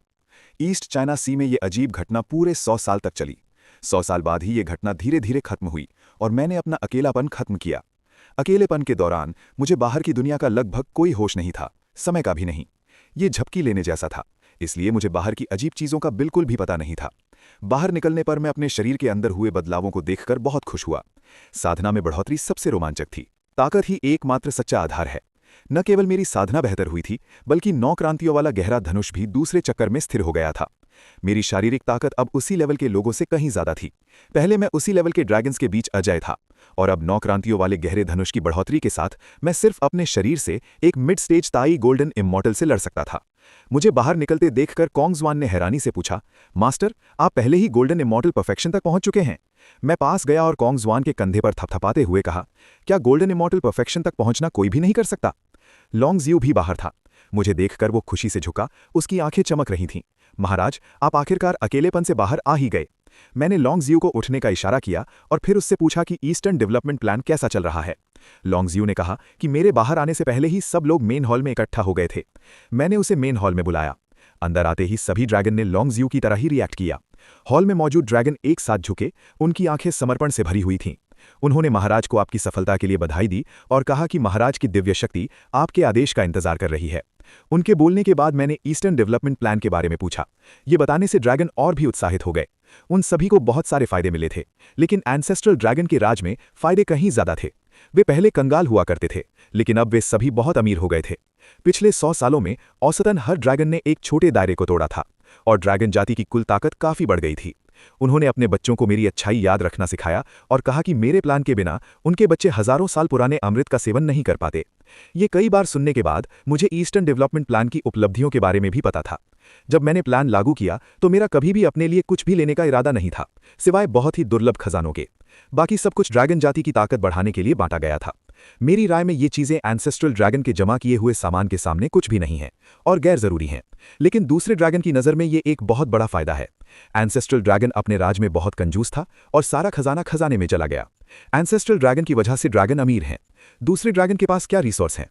ईस्ट चाइना सी में ये अजीब घटना पूरे 100 साल तक चली। 100 साल बाद ही ये घटना धीरे धीरे खत्म हुई और मैंने अपना अकेलापन खत्म किया। अकेलेपन के दौरान मुझे बाहर की दुनिया का लगभग कोई होश नहीं था, समय का भी नहीं। ये झपकी लेने जैसा था, इसलिए मुझे बाहर की अजीब चीज़ों का बिल्कुल भी पता नहीं था। बाहर निकलने पर मैं अपने शरीर के अंदर हुए बदलावों को देखकर बहुत खुश हुआ। साधना में बढ़ोतरी सबसे रोमांचक थी। ताकत ही एकमात्र सच्चा आधार है। न केवल मेरी साधना बेहतर हुई थी, बल्कि 9 क्रांतियों वाला गहरा धनुष भी दूसरे चक्कर में स्थिर हो गया था। मेरी शारीरिक ताकत अब उसी लेवल के लोगों से कहीं ज्यादा थी। पहले मैं उसी लेवल के ड्रैगन्स के बीच अजय था, और अब 9 क्रांतियों वाले गहरे धनुष की बढ़ोतरी के साथ मैं सिर्फ अपने शरीर से एक मिड स्टेज ताई गोल्डन इमॉर्टल से लड़ सकता था। मुझे बाहर निकलते देखकर कोंगजुआन ने हैरानी से पूछा, मास्टर, आप पहले ही गोल्डन इमॉर्टल परफेक्शन तक पहुंच चुके हैं? मैं पास गया और कोंगजुआन के कंधे पर थपथपाते हुए कहा, क्या गोल्डन इमॉर्टल परफेक्शन तक पहुंचना कोई भी नहीं कर सकता? लॉन्गजियो भी बाहर था। मुझे देखकर वो खुशी से झुका, उसकी आंखें चमक रही थीं। महाराज, आप आखिरकार अकेलेपन से बाहर आ ही गए। मैंने लॉन्गजियो को उठने का इशारा किया और फिर उससे पूछा कि ईस्टर्न डेवलपमेंट प्लान कैसा चल रहा है। लॉन्गजियो ने कहा कि मेरे बाहर आने से पहले ही सब लोग मेन हॉल में इकट्ठा हो गए थे। मैंने उसे मेन हॉल में बुलाया। अंदर आते ही सभी ड्रैगन ने लॉन्गजियो की तरह ही रिएक्ट किया। हॉल में मौजूद ड्रैगन एक साथ झुके, उनकी आंखें समर्पण से भरी हुई थीं। उन्होंने महाराज को आपकी सफलता के लिए बधाई दी और कहा कि महाराज की दिव्य शक्ति आपके आदेश का इंतजार कर रही है। उनके बोलने के बाद मैंने ईस्टर्न डेवलपमेंट प्लान के बारे में पूछा। ये बताने से ड्रैगन और भी उत्साहित हो गए। उन सभी को बहुत सारे फायदे मिले थे, लेकिन एंसेस्ट्रल ड्रैगन के राज में फायदे कहीं ज्यादा थे। वे पहले कंगाल हुआ करते थे, लेकिन अब वे सभी बहुत अमीर हो गए थे। पिछले 100 सालों में औसतन हर ड्रैगन ने एक छोटे दायरे को तोड़ा था, और ड्रैगन जाति की कुल ताकत काफी बढ़ गई थी। उन्होंने अपने बच्चों को मेरी अच्छाई याद रखना सिखाया और कहा कि मेरे प्लान के बिना उनके बच्चे हजारों साल पुराने अमृत का सेवन नहीं कर पाते। ये कई बार सुनने के बाद मुझे ईस्टर्न डेवलपमेंट प्लान की उपलब्धियों के बारे में भी पता था। जब मैंने प्लान लागू किया तो मेरा कभी भी अपने लिए कुछ भी लेने का इरादा नहीं था, सिवाय बहुत ही दुर्लभ खजानों के। बाकी सब कुछ ड्रैगन जाति की ताकत बढ़ाने के लिए बांटा गया था। मेरी राय में ये चीजें एंसेस्ट्रल ड्रैगन के जमा किए हुए सामान के सामने कुछ भी नहीं है और गैर जरूरी हैं, लेकिन दूसरे ड्रैगन की नज़र में ये एक बहुत बड़ा फायदा है। एंसेस्ट्रल ड्रैगन अपने राज में बहुत कंजूस था और सारा खजाना खजाने में चला गया। एंसेस्ट्रल ड्रैगन की वजह से ड्रैगन अमीर हैं। दूसरे ड्रैगन के पास क्या रिसोर्स हैं?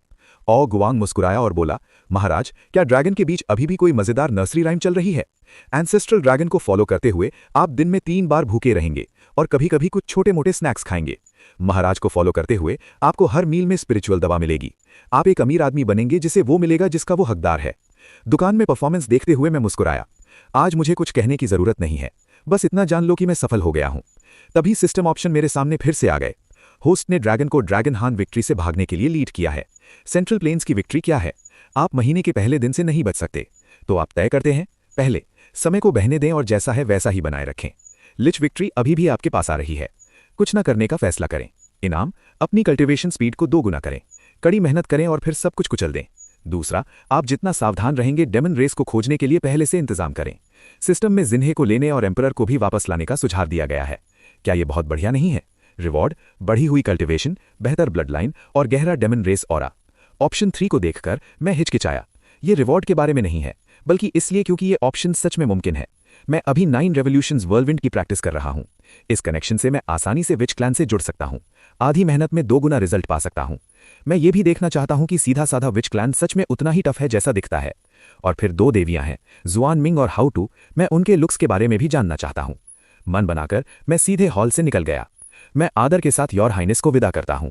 ओ गुआंग मुस्कुराया और बोला, महाराज, क्या ड्रैगन के बीच अभी भी कोई मजेदार नर्सरी राइम चल रही है? एंसेस्ट्रल ड्रैगन को फॉलो करते हुए आप दिन में 3 बार भूखे रहेंगे और कभी कभी कुछ छोटे मोटे स्नैक्स खाएंगे। महाराज को फॉलो करते हुए आपको हर मील में स्पिरिचुअल दवा मिलेगी। आप एक अमीर आदमी बनेंगे जिसे वो मिलेगा जिसका वो हकदार है। दुकान में परफॉर्मेंस देखते हुए मैं मुस्कुराया। आज मुझे कुछ कहने की जरूरत नहीं है, बस इतना जान लो कि मैं सफल हो गया हूं। तभी सिस्टम ऑप्शन मेरे सामने फिर से आ गए। होस्ट ने ड्रैगन को ड्रैगन हान विक्ट्री से भागने के लिए लीड किया है। सेंट्रल प्लेन्स की विक्ट्री क्या है? आप महीने के पहले दिन से नहीं बच सकते, तो आप तय करते हैं, पहले समय को बहने दें और जैसा है वैसा ही बनाए रखें। लिच विक्ट्री अभी भी आपके पास आ रही है। कुछ न करने का फैसला करें। इनाम, अपनी कल्टिवेशन स्पीड को 2 गुना करें। कड़ी मेहनत करें और फिर सब कुछ कुचल दें। दूसरा, आप जितना सावधान रहेंगे डेमन रेस को खोजने के लिए पहले से इंतजाम करें। सिस्टम में जिन्हे को लेने और एम्परर को भी वापस लाने का सुझाव दिया गया है। क्या यह बहुत बढ़िया नहीं है? रिवॉर्ड, बढ़ी हुई कल्टिवेशन, बेहतर ब्लड लाइन और गहरा डेमन रेस ऑरा। ऑप्शन 3 को देखकर मैं हिचकिचाया। ये रिवॉर्ड के बारे में नहीं है, बल्कि इसलिए क्योंकि ये ऑप्शन सच में मुमकिन है। मैं अभी 9 रेवोल्यूशंस व्हर्लविंड की प्रैक्टिस कर रहा हूं। इस कनेक्शन से मैं आसानी से विच क्लैन से जुड़ सकता हूं। आधी मेहनत में 2 गुना रिजल्ट पा सकता हूं। मैं ये भी देखना चाहता हूं कि सीधा साधा विच क्लैन सच में उतना ही टफ है जैसा दिखता है। और फिर 2 देवियां हैं, जुआन मिंग और हाउ टू। मैं उनके लुक्स के बारे में भी जानना चाहता हूं। मन बनाकर मैं सीधे हॉल से निकल गया। मैं आदर के साथ योर हाइनेस को विदा करता हूं।